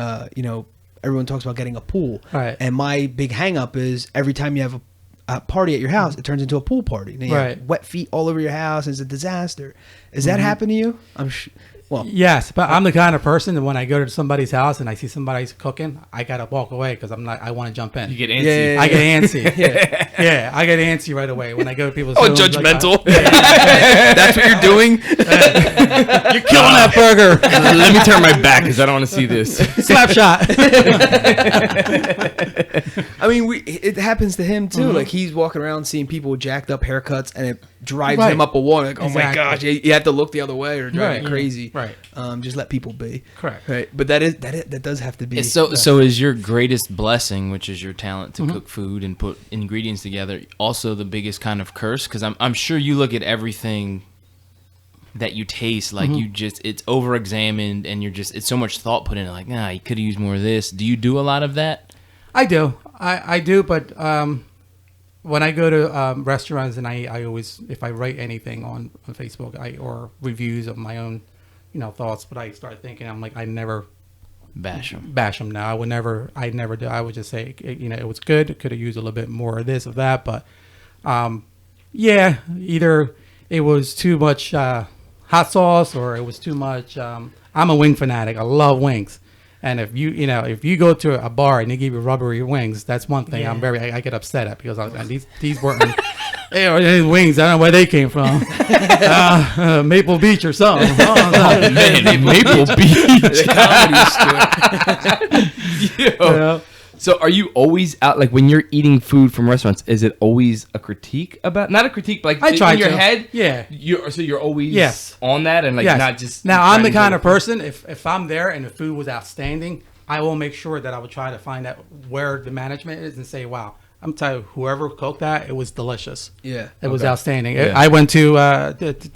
everyone talks about getting a pool. Right. And my big hang up is every time you have a party at your house, it turns into a pool party. Now you have wet feet all over your house. It's a disaster. Has that happened to you? Well, yes, but I'm the kind of person that when I go to somebody's house and I see somebody's cooking, I gotta walk away because I want to jump in. You get antsy. Yeah. I get antsy. Yeah, I get antsy right away when I go to people's homes. judgmental. That's what you're doing? You're killing that burger. Let me turn my back because I don't want to see this. Slap shot. I mean, it happens to him too. Like he's walking around seeing people with jacked up haircuts, and it drives him up a wall. Like, oh my gosh, you have to look the other way or drive you crazy. Right. Just let people be. Correct. Right. But that does have to be. So is your greatest blessing, which is your talent to cook food and put ingredients together, also the biggest kind of curse? Because I'm sure you look at everything that you taste like it's over examined and it's so much thought put in it. Like, nah, you could have used more of this. Do you do a lot of that? I do. I do, but when I go to restaurants and I always, if I write anything on Facebook or reviews of my own, thoughts, but I start thinking, I'm like, I never Bash them. now. I never do. I would just say, it was good. Could have used a little bit more of this or that, but either it was too much hot sauce or it was too much. I'm a wing fanatic. I love wings. And if you go to a bar and they give you rubbery wings, that's one thing I get upset at because these weren't Hey, wings. I don't know where they came from. Maple Beach or something. Oh, man, Maple Beach. Yo. So are you always out, like when you're eating food from restaurants, is it always a critique about, not a critique, but like in your head? Yeah. You're always on that and like not just. Now I'm the kind of person, if I'm there and the food was outstanding, I will make sure that I would try to find out where the management is and say, wow, I'm telling you, whoever cooked that, it was delicious. Yeah. It was outstanding. Yeah. I went to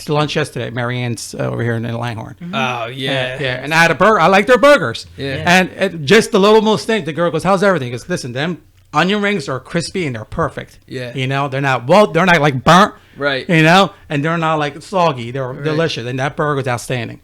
lunch yesterday at Marianne's over here in Langhorne. Oh, yeah. Yeah, and I had a burger. I like their burgers. Yeah. And just the little most thing, the girl goes, how's everything? He goes, listen, them onion rings are crispy and they're perfect. Yeah. You know, they're not like burnt. Right. You know, and they're not like soggy. They're delicious. And that burger's outstanding.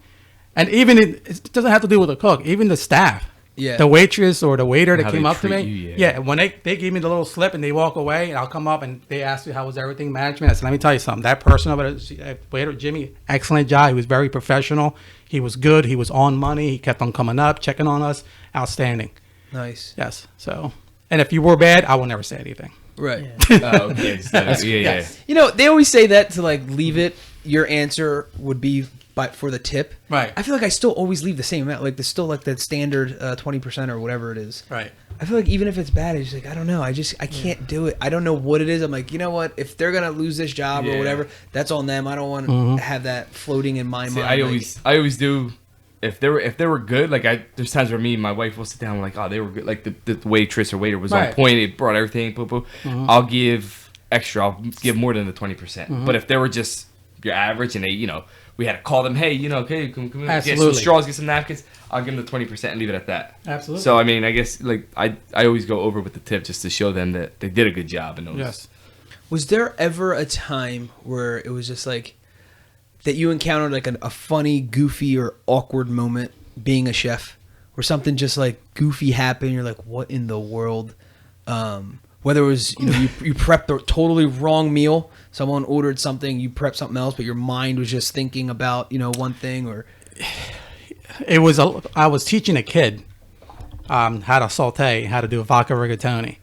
And even it doesn't have to do with the cook, even the staff. Yeah. The waitress or the waiter that How came they up to me. treat you, When they give me the little slip and they walk away and I'll come up and they ask me how was everything management. I said, let me tell you something. That person over there, waiter Jimmy, excellent job. He was very professional. He was good. He was on money. He kept on coming up, checking on us. Outstanding. Nice. Yes. So, and if you were bad, I will never say anything. Right. Oh, okay. Yeah. You know, they always say that to like leave it. Your answer would be for the tip. Right. I feel like I still always leave the same amount. Like there's still like that standard 20% or whatever it is. Right. I feel like even if it's bad, it's just like I don't know. I can't do it. I don't know what it is. I'm like, you know what? If they're gonna lose this job or whatever, that's on them. I don't want to have that floating in my mind. I always do. If they were good, like there's times where me and my wife will sit down and like, oh, they were good. Like the waitress or waiter was on point. It brought everything. Boo boo. I'll give extra. I'll give more than the 20%. But if they were just your average and they, you know, we had to call them, hey, you know, okay, come get some straws, get some napkins. I'll give them the 20% and leave it at that. Absolutely. So I mean, I guess like I always go over with the tip just to show them that they did a good job. And Yes. Was there ever a time where it was just like that you encountered like a funny, goofy, or awkward moment being a chef, where something just like goofy happened? You're like, what in the world? Whether it was, you know, you prepped the totally wrong meal, someone ordered something, you prepped something else, but your mind was just thinking about, you know, one thing, or It was I was teaching a kid how to saute, how to do a vodka rigatoni.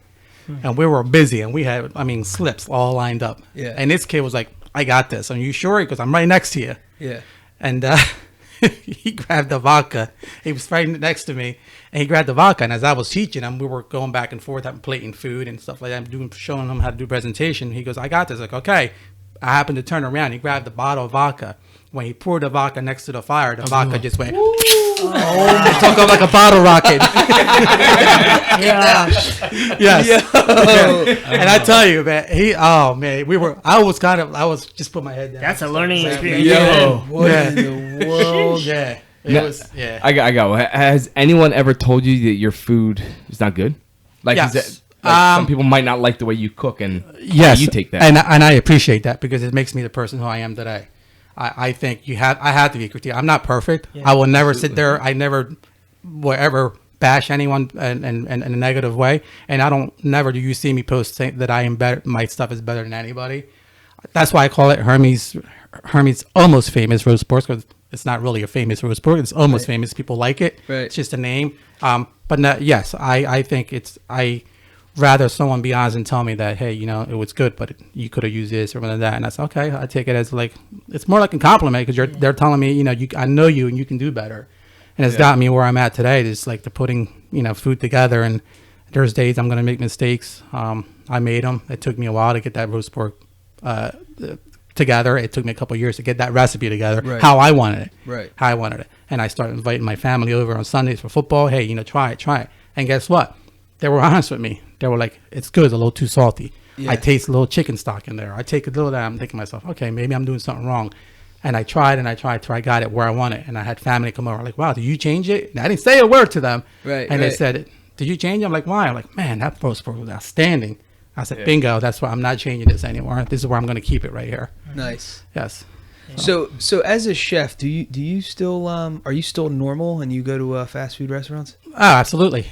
And we were busy and we had, slips all lined up. Yeah. And this kid was like, I got this. Are you sure? Because I'm right next to you. yeah, And he grabbed the vodka. He was right next to me, and he grabbed the vodka. And as I was teaching him, we were going back and forth, plating food and stuff like that, showing him how to do presentation. He goes, I got this. Like, okay. I happened to turn around. He grabbed the bottle of vodka. When he poured the vodka next to the fire, the vodka just went, it took off like a bottle rocket. Yes. And I tell you, man, I was just put my head down. That's a learning experience. Yo, what in the world? Yeah. I got one. Has anyone ever told you that your food is not good? Like, Yes. is it, like some people might not like the way you cook, and yes, you take that. And I appreciate that because it makes me the person who I am today. I think I have to be critiqued. I'm not perfect. Yeah, I will never sit there. I never will ever bash anyone in a negative way. And never do you see me post saying that I am better. My stuff is better than anybody. That's why I call it Hermie's almost famous roast pork, because it's not really a famous roast pork. It's almost famous. People like it. Right. It's just a name. But no, yes, I think I rather someone be honest and tell me that, hey, you know, it was good, but you could have used this or whatever that, and that's okay. I take it as like it's more like a compliment because they're telling me, you know, I know you and you can do better, and it's got me where I'm at today. It's like the putting, you know, food together, and there's days I'm gonna make mistakes. I made them. It took me a while to get that roast pork together. It took me a couple of years to get that recipe together, how I wanted it, and I started inviting my family over on Sundays for football. Hey, you know, try it, and guess what? They were honest with me. They were like, it's good. It's a little too salty. Yeah. I taste a little chicken stock in there. I take a little of that. I'm thinking to myself, okay, maybe I'm doing something wrong. And I tried till I got it where I want it. And I had family come over like, wow, did you change it? And I didn't say a word to them. And they said, did you change it? I'm like, why? I'm like, man, that roast pork was outstanding. I said, bingo, that's why I'm not changing this anymore. This is where I'm going to keep it right here. Nice. Yes. So as a chef, do you still are you still normal and you go to fast food restaurants? Oh, absolutely.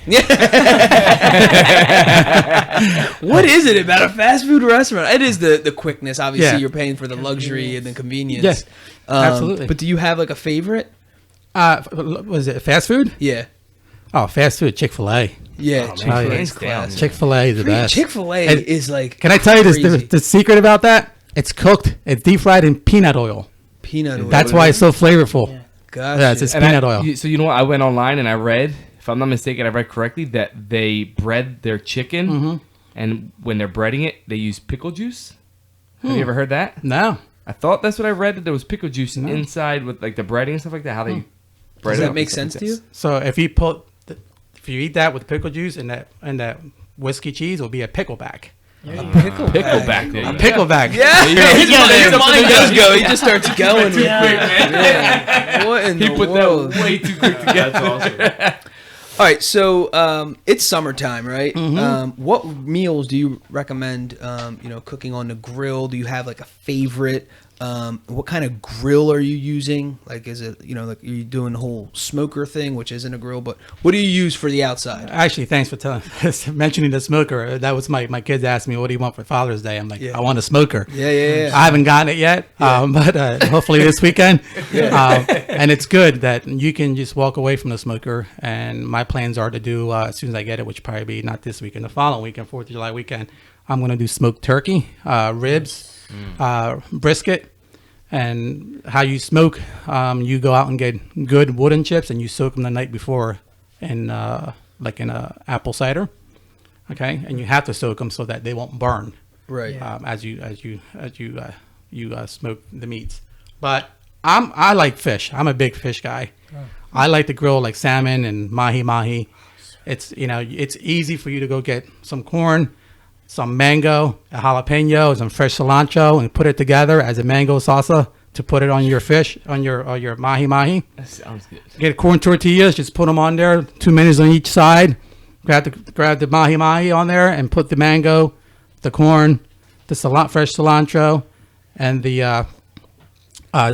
What is it about a fast food restaurant? It is the quickness. Obviously, Yeah. you're paying for the luxury and the convenience. Yes, absolutely. But do you have like a favorite? Was it fast food? Yeah. Oh, fast food, Chick-fil-A. Yeah, Chick-fil-A is hands down. classic. Chick-fil-A is the best. Chick-fil-A And is like. Can I tell you crazy. the secret about that? It's cooked. It's deep fried in peanut oil. Peanut oil. That's why it's so flavorful. Yeah. Gotcha. Yeah, it's just And peanut oil. So you know what? I went online and I read, if I'm not mistaken, I read correctly that they bread their chicken, and when they're breading it, they use pickle juice. Have you ever heard that? No. I thought that's what I read, that there was pickle juice inside with like the breading and stuff like that. How they bread Does it that up make and stuff sense like to that. you? So if you eat that with pickle juice and that whiskey cheese, it'll be a pickleback. Pickleback. There A you go. pickleback. Yeah, Your mind does go. He just starts going. Too quick, Yeah. What in He the put world? that way too quick together. That's awesome. All right, so it's summertime, right? What meals do you recommend? Cooking on the grill. Do you have like a favorite? What kind of grill are you using? Like, is it like are you doing the whole smoker thing, which isn't a grill, but what do you use for the outside? Actually, thanks for mentioning the smoker. That was my kids asked me, what do you want for Father's Day? I'm like, I want a smoker. Yeah. I haven't gotten it yet, but hopefully this weekend. And it's good that you can just walk away from the smoker. And my plans are to do, as soon as I get it, which will probably be not this weekend, the following weekend, 4th of July weekend, I'm going to do smoked turkey, ribs, brisket. And how you smoke, you go out and get good wooden chips and you soak them the night before in like in a apple cider. Okay, and you have to soak them so that they won't burn. Right. As you smoke the meats. But I like fish. I'm a big fish guy. I like to grill like salmon and mahi. It's it's easy for you to go get some corn, some mango, a jalapeno, some fresh cilantro, and put it together as a mango salsa to put it on your fish, on your mahi. That sounds good. Get corn tortillas, just put them on there, 2 minutes on each side. Grab the mahi on there and put the mango, the corn, the fresh cilantro, and the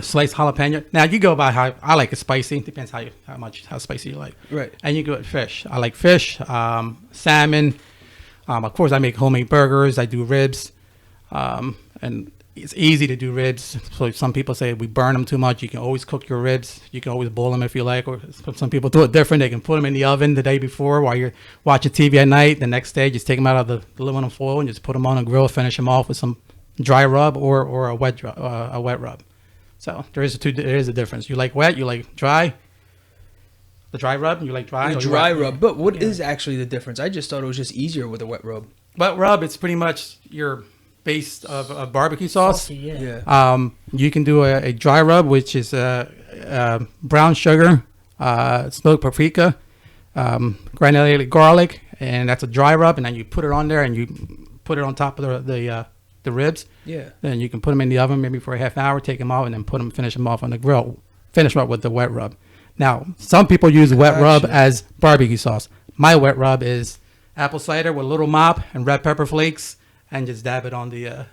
sliced jalapeno. Now you go by how I like it spicy. Depends how spicy you like. Right. And you go with fish. I like fish, salmon. Of course, I make homemade burgers. I do ribs, and it's easy to do ribs. So some people say we burn them too much. You can always cook your ribs. You can always boil them if you like. Or some people do it different. They can put them in the oven the day before while you're watching TV at night. The next day, just take them out of the aluminum foil and just put them on a grill. Finish them off with some dry rub or a wet rub. So there is a difference. You like wet. You like dry. The dry rub, you like dry? The dry rub. But what is actually the difference? I just thought it was just easier with a wet rub. Wet rub, it's pretty much your base of barbecue sauce. Salty, yeah. Yeah. You can do a dry rub, which is brown sugar, smoked paprika, granulated garlic, and that's a dry rub. And then you put it on there, and you put it on top of the ribs. Yeah. Then you can put them in the oven maybe for a half hour, take them out, and then finish them off on the grill. Finish them up with the wet rub. Now, some people use wet rub as barbecue sauce. My wet rub is apple cider with a little mop and red pepper flakes, and just dab it on the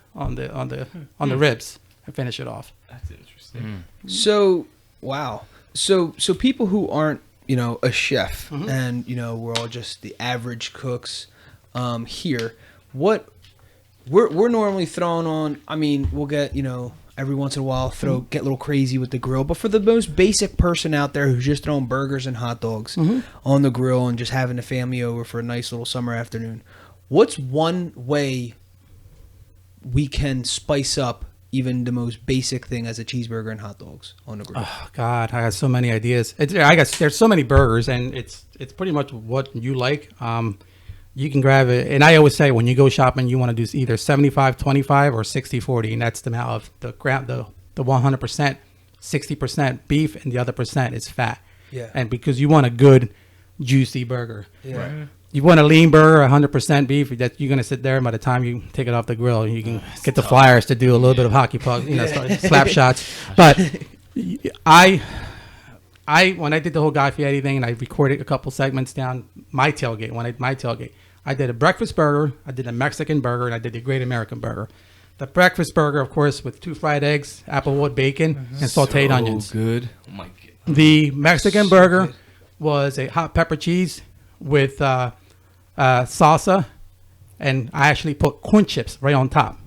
ribs and finish it off. That's interesting. So, wow. So people who aren't, a chef and, we're all just the average cooks here, what we're normally thrown on, we'll get, every once in a while get a little crazy with the grill, but for the most basic person out there who's just throwing burgers and hot dogs on the grill and just having the family over for a nice little summer afternoon, what's one way we can spice up even the most basic thing as a cheeseburger and hot dogs on the grill? Oh God, I got so many ideas. There's so many burgers, and it's pretty much what you like. You can grab it, and I always say when you go shopping, you want to do either 75-25 or 60-40, and that's the amount of the 100%, 60% beef, and the other percent is fat. Yeah. And because you want a good, juicy burger. Yeah. Right. You want a lean burger, 100% beef, that you're gonna sit there, and by the time you take it off the grill, you can get the Flyers to do a little bit of hockey puck, slap shots. But when I did the whole Guy Fieri thing, and I recorded a couple segments down my tailgate, I did a breakfast burger, I did a Mexican burger, and I did the Great American Burger. The breakfast burger, of course, with 2 fried eggs, applewood bacon, and sauteed onions. Good. Oh my god. The Mexican burger was a hot pepper cheese with salsa, and I actually put corn chips right on top.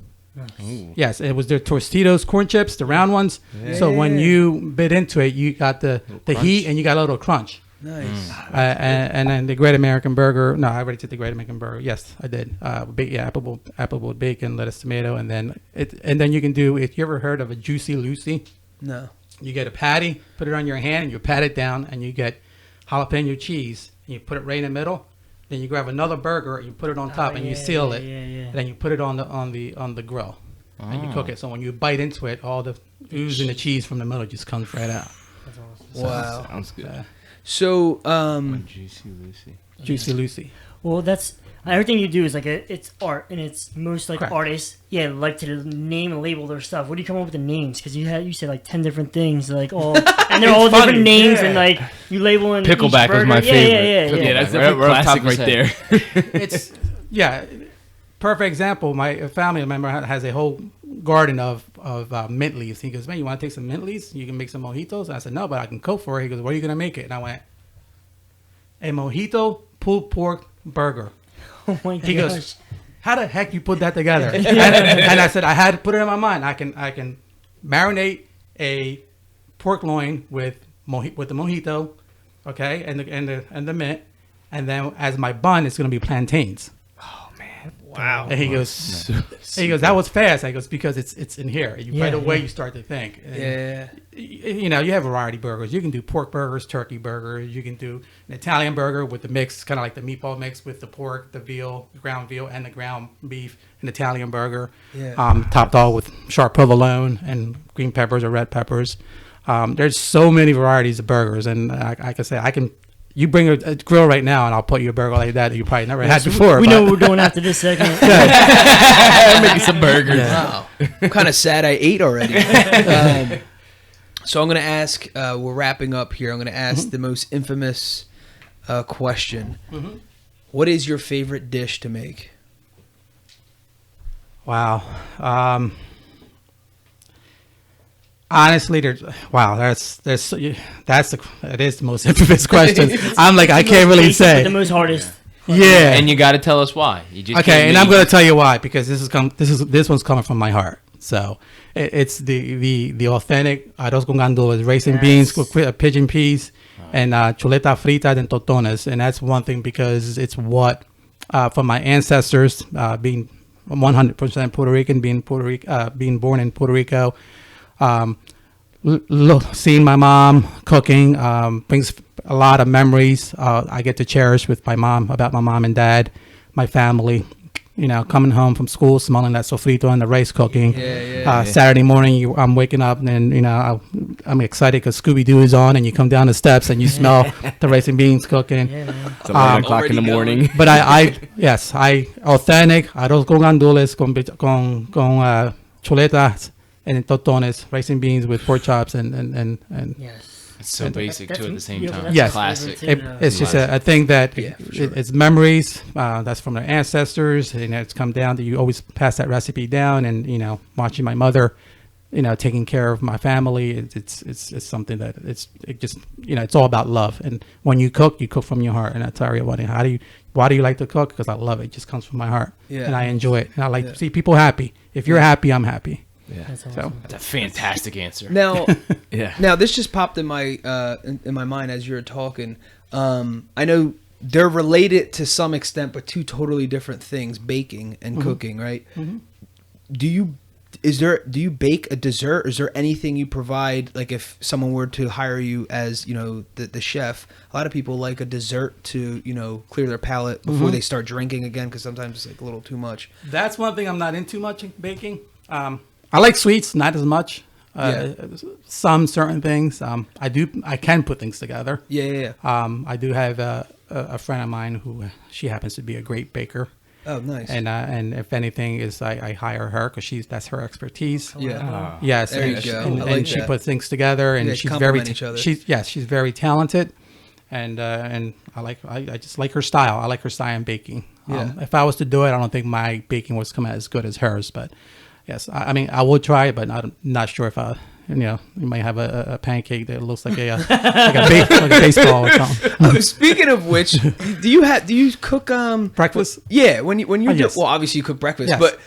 Ooh. Yes, it was the Tostitos corn chips, the round ones. Yeah. So when you bit into it, you got the heat and you got a little crunch. Nice. And then the Great American Burger. No, I already did the Great American Burger. Yes, I did. Applewood bacon, lettuce, tomato, and then you can do. If you ever heard of a Juicy Lucy, No. you get a patty, put it on your hand, and you pat it down, and you get jalapeno cheese, and you put it right in the middle. Then you grab another burger, and you put it on top, and you seal it. And then you put it on the grill, and you cook it. So when you bite into it, all the ooze and the cheese from the middle just comes right out. That's awesome. Wow. Sounds good. So, Juicy Lucy. Juicy Lucy. Well, that's everything you do is like it's art, and it's most like Correct. artists, like to name and label their stuff. What do you come up with the names? Because you said like 10 different things, like all, and they're all different names, and like you label in Pickleback each was burger. my favorite. Yeah, that's Right- a right off the top classic of his right there. It's perfect example. My family member has a whole garden of mint leaves. He goes, man, you want to take some mint leaves? You can make some mojitos. And I said, no, but I can cook for it. He goes, what are you gonna make it? And I went, a mojito pulled pork burger. Oh my gosh. He goes, how the heck you put that together? And I said, I had to put it in my mind. I can marinate a pork loin with the mojito, okay, and the mint, and then as my bun, it's gonna be plantains. Oh man. wow. And he goes, that was fast. I goes, because it's in here. Right away you start to think. And, Yeah. you have variety burgers. You can do pork burgers, turkey burgers. You can do an Italian burger with the mix, kind of like the meatball mix with the pork, the veal, the ground veal, and the ground beef. An Italian burger, Yeah. topped all with sharp provolone and green peppers or red peppers. There's so many varieties of burgers, and I can say you bring a grill right now, and I'll put you a burger like that you probably never had before. We know what we're doing after this segment. Making some burgers. Wow. I'm kind of sad I ate already. So I'm going to ask, we're wrapping up here. I'm going to ask the most infamous question. What is your favorite dish to make? Wow. Honestly, it is the most infamous question. I'm like, I can't really say. The most hardest. Yeah. And you got to tell us why. You just Okay, can't and I'm leave. going to tell you why, because this one's coming from my heart. So it's the authentic arroz con gandules, raisin beans, pigeon peas, and chuleta frita and totones, and that's one thing because it's what from my ancestors being 100% Puerto Rican, being born in Puerto Rico. Seeing my mom cooking brings a lot of memories. I get to cherish with my mom, about my mom and dad, my family. Coming home from school, smelling that sofrito and the rice cooking. Saturday morning, I'm waking up and I'm excited because Scooby Doo is on, and you come down the steps and you smell the rice and beans cooking. Yeah, man. It's 11 o'clock in the morning. But I authentic arroz con gandules con chuletas and totones, rice and beans with pork chops and Yes. It's so basic too at the same time. that's Yes. my Classic. favorite too, it's just a thing that Yeah, for sure. it's memories. That's from their ancestors, and it's come down to you always pass that recipe down. And watching my mother, taking care of my family, it's something that it's all about love. And when you cook from your heart. And I tell everybody, why do you like to cook? Because I love it. It just comes from my heart, and I enjoy it. And I like to see people happy. If you're happy, I'm happy. Yeah. That's So awesome. That's a fantastic answer. Now, Yeah. now this just popped in my in my mind as you were talking. I know they're related to some extent, but two totally different things: baking and cooking, right? Do you bake a dessert? Or is there anything you provide? Like if someone were to hire you as the chef, a lot of people like a dessert to clear their palate before they start drinking again, because sometimes it's like a little too much. that's one thing I'm not into much in baking. I like sweets, not as much. Some certain things. I can put things together. Yeah. I do have a friend of mine who she happens to be a great baker. Oh, nice. And if anything is I hire her because that's her expertise. Yeah. Yes, There you and, go. and, I like and she that. puts things together, and You guys she's complement each other. she's very talented, and I just like her style. I like her style in baking. Yeah. If I was to do it, I don't think my baking was come out as good as hers, but yes, I mean I would try it, but I'm not sure if you might have a pancake that looks like like a baseball or something. Oh, speaking of which, do you cook Breakfast? Yeah, when you do, yes. well, obviously you cook breakfast, Yes. but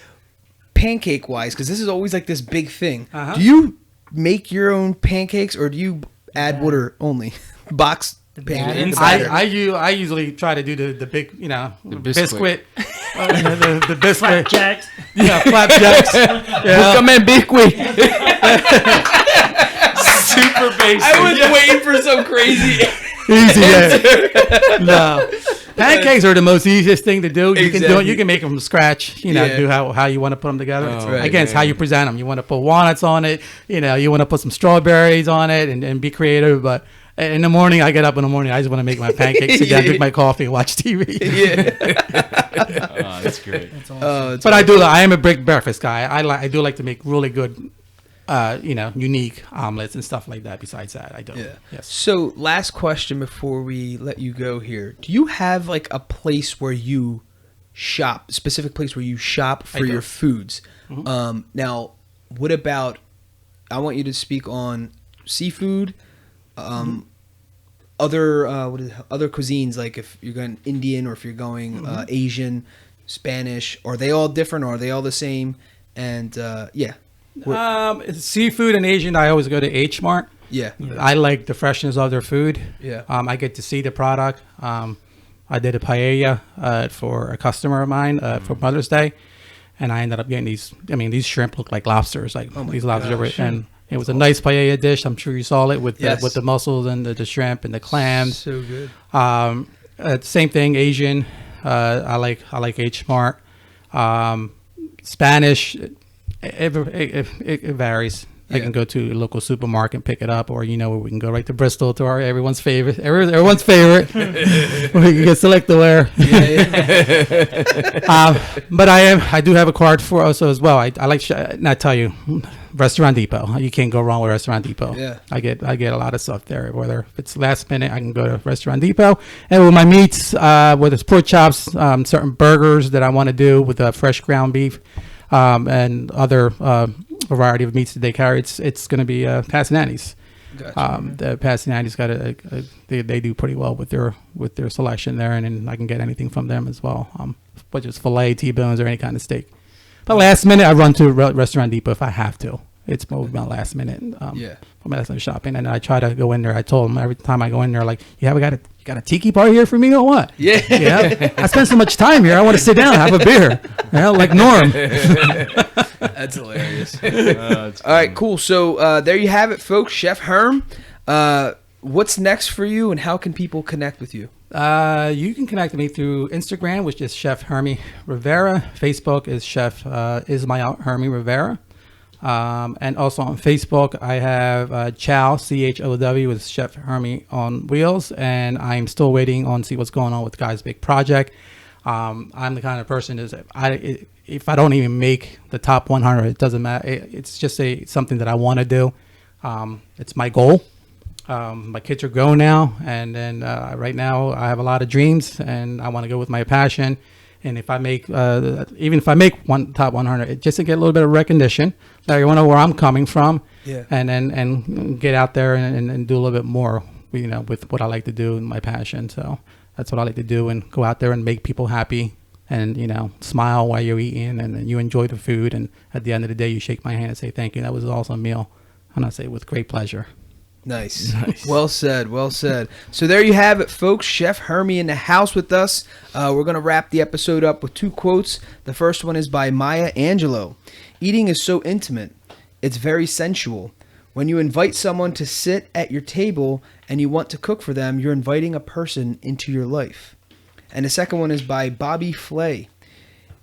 pancake wise, because this is always like this big thing. Uh-huh. Do you make your own pancakes, or do you add water only? Box The Pancake batter. inside. I usually try to do the big, biscuit. the biscuit. Flapjacks. Yeah, flapjacks. Yeah. Come in, biscuit. Super basic. I was waiting for some crazy. Easy, yeah. No. Pancakes are the most easiest thing to do. You can do it. You can make them from scratch. Do how you want to put them together. right, Again, it's how you present them. You want to put walnuts on it. You want to put some strawberries on it and be creative. But in the morning, I get up in the morning. I just want to make my pancakes, sit down, drink my coffee, and watch TV. Oh, that's great. That's awesome. But I am a big breakfast guy. I do like to make really good, unique omelets and stuff like that. Besides that, I do. Yeah. Yes. So, last question before we let you go here. Do you have like a place where you shop, specific place where you shop for your foods? Mm-hmm. Now, what about, I want you to speak on seafood, other other cuisines, like if you're going Indian or if you're going Asian, Spanish, are they all different or are they all the same? And Seafood and Asian, I always go to H Mart. Yeah. I like the freshness of their food. Yeah. I get to see the product. I did a paella for a customer of mine for Mother's Day, and I ended up getting these. I mean, these shrimp look like lobsters, these lobsters, and it was a nice paella dish. I'm sure you saw it with the mussels and the shrimp and the clams. So good. Same thing, Asian. I like H Mart. Spanish. It varies. I can go to a local supermarket and pick it up, or we can go right to Bristol to our everyone's favorite. Everyone's favorite. We can get select the wear. But I do have a card for also as well. I like not tell you, Restaurant Depot. You can't go wrong with Restaurant Depot. Yeah. I get a lot of stuff there. Whether if it's last minute, I can go to Restaurant Depot. And with my meats, whether it's pork chops, certain burgers that I want to do with fresh ground beef. And other variety of meats that they carry. It's going to be Passanani's. Gotcha. The Passanani's got they do pretty well with their selection there, and then I can get anything from them as well, whether it's filet, T-bones, or any kind of steak. But last minute, I run to Restaurant Depot if I have to. It's my last minute. My last minute shopping, and I try to go in there. I told them every time I go in there, like, you got a tiki bar here for me or what? Yeah. I spend so much time here. I want to sit down and have a beer. Like Norm. That's hilarious. All right, cool. So there you have it, folks. Chef Herm, what's next for you, and how can people connect with you? You can connect with me through Instagram, which is Chef Hermie Rivera. Facebook is Chef Maya Hermie Rivera. And also on Facebook, I have Chow, CHOW, with Chef Hermie on Wheels, and I'm still waiting on see what's going on with Guy's Big Project. I'm the kind of person if I don't even make the top 100, it doesn't matter. It's just something that I want to do. It's my goal. My kids are grown now, and then right now I have a lot of dreams, and I want to go with my passion. And if I make, even if I make top 100, just to get a little bit of recognition, that you know where I'm coming from, and then and get out there and do a little bit more, with what I like to do and my passion. So that's what I like to do, and go out there and make people happy, and smile while you're eating, and you enjoy the food. And at the end of the day, you shake my hand and say thank you. That was an awesome meal, and I say with great pleasure. Nice. Well said. Well said. So there you have it, folks. Chef Hermie in the house with us. We're going to wrap the episode up with 2 quotes. The first one is by Maya Angelou. Eating is so intimate. It's very sensual. When you invite someone to sit at your table and you want to cook for them, you're inviting a person into your life. And the second one is by Bobby Flay.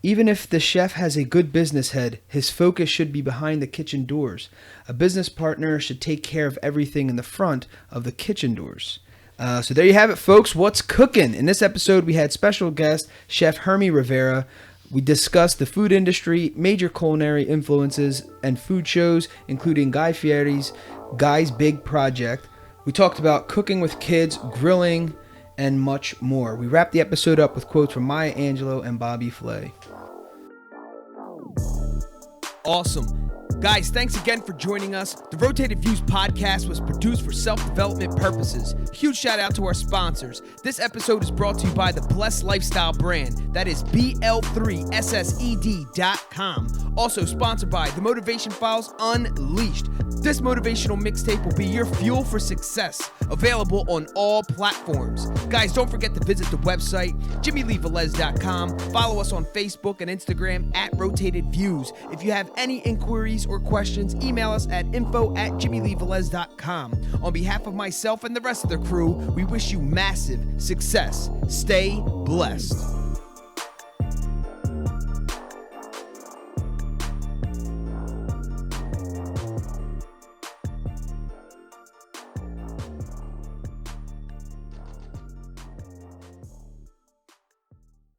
Even if the chef has a good business head, his focus should be behind the kitchen doors. A business partner should take care of everything in the front of the kitchen doors. So there you have it, folks. What's cooking? In this episode, we had special guest Chef Hermie Rivera. We discussed the food industry, major culinary influences, and food shows, including Guy Fieri's Guy's Big Project. We talked about cooking with kids, grilling, and much more. We wrapped the episode up with quotes from Maya Angelou and Bobby Flay. Awesome. Guys, thanks again for joining us. The Rotated Views podcast was produced for self-development purposes. Huge shout out to our sponsors. This episode is brought to you by the Blessed Lifestyle brand. That is BL3SSED.com. Also sponsored by The Motivation Files Unleashed. This motivational mixtape will be your fuel for success. Available on all platforms. Guys, don't forget to visit the website, JimmyLeeVelez.com. Follow us on Facebook and Instagram at Rotated Views. If you have any inquiries or questions, email us at info@JimmyLeeVelez.com. On behalf of myself and the rest of the crew, we wish you massive success. Stay blessed.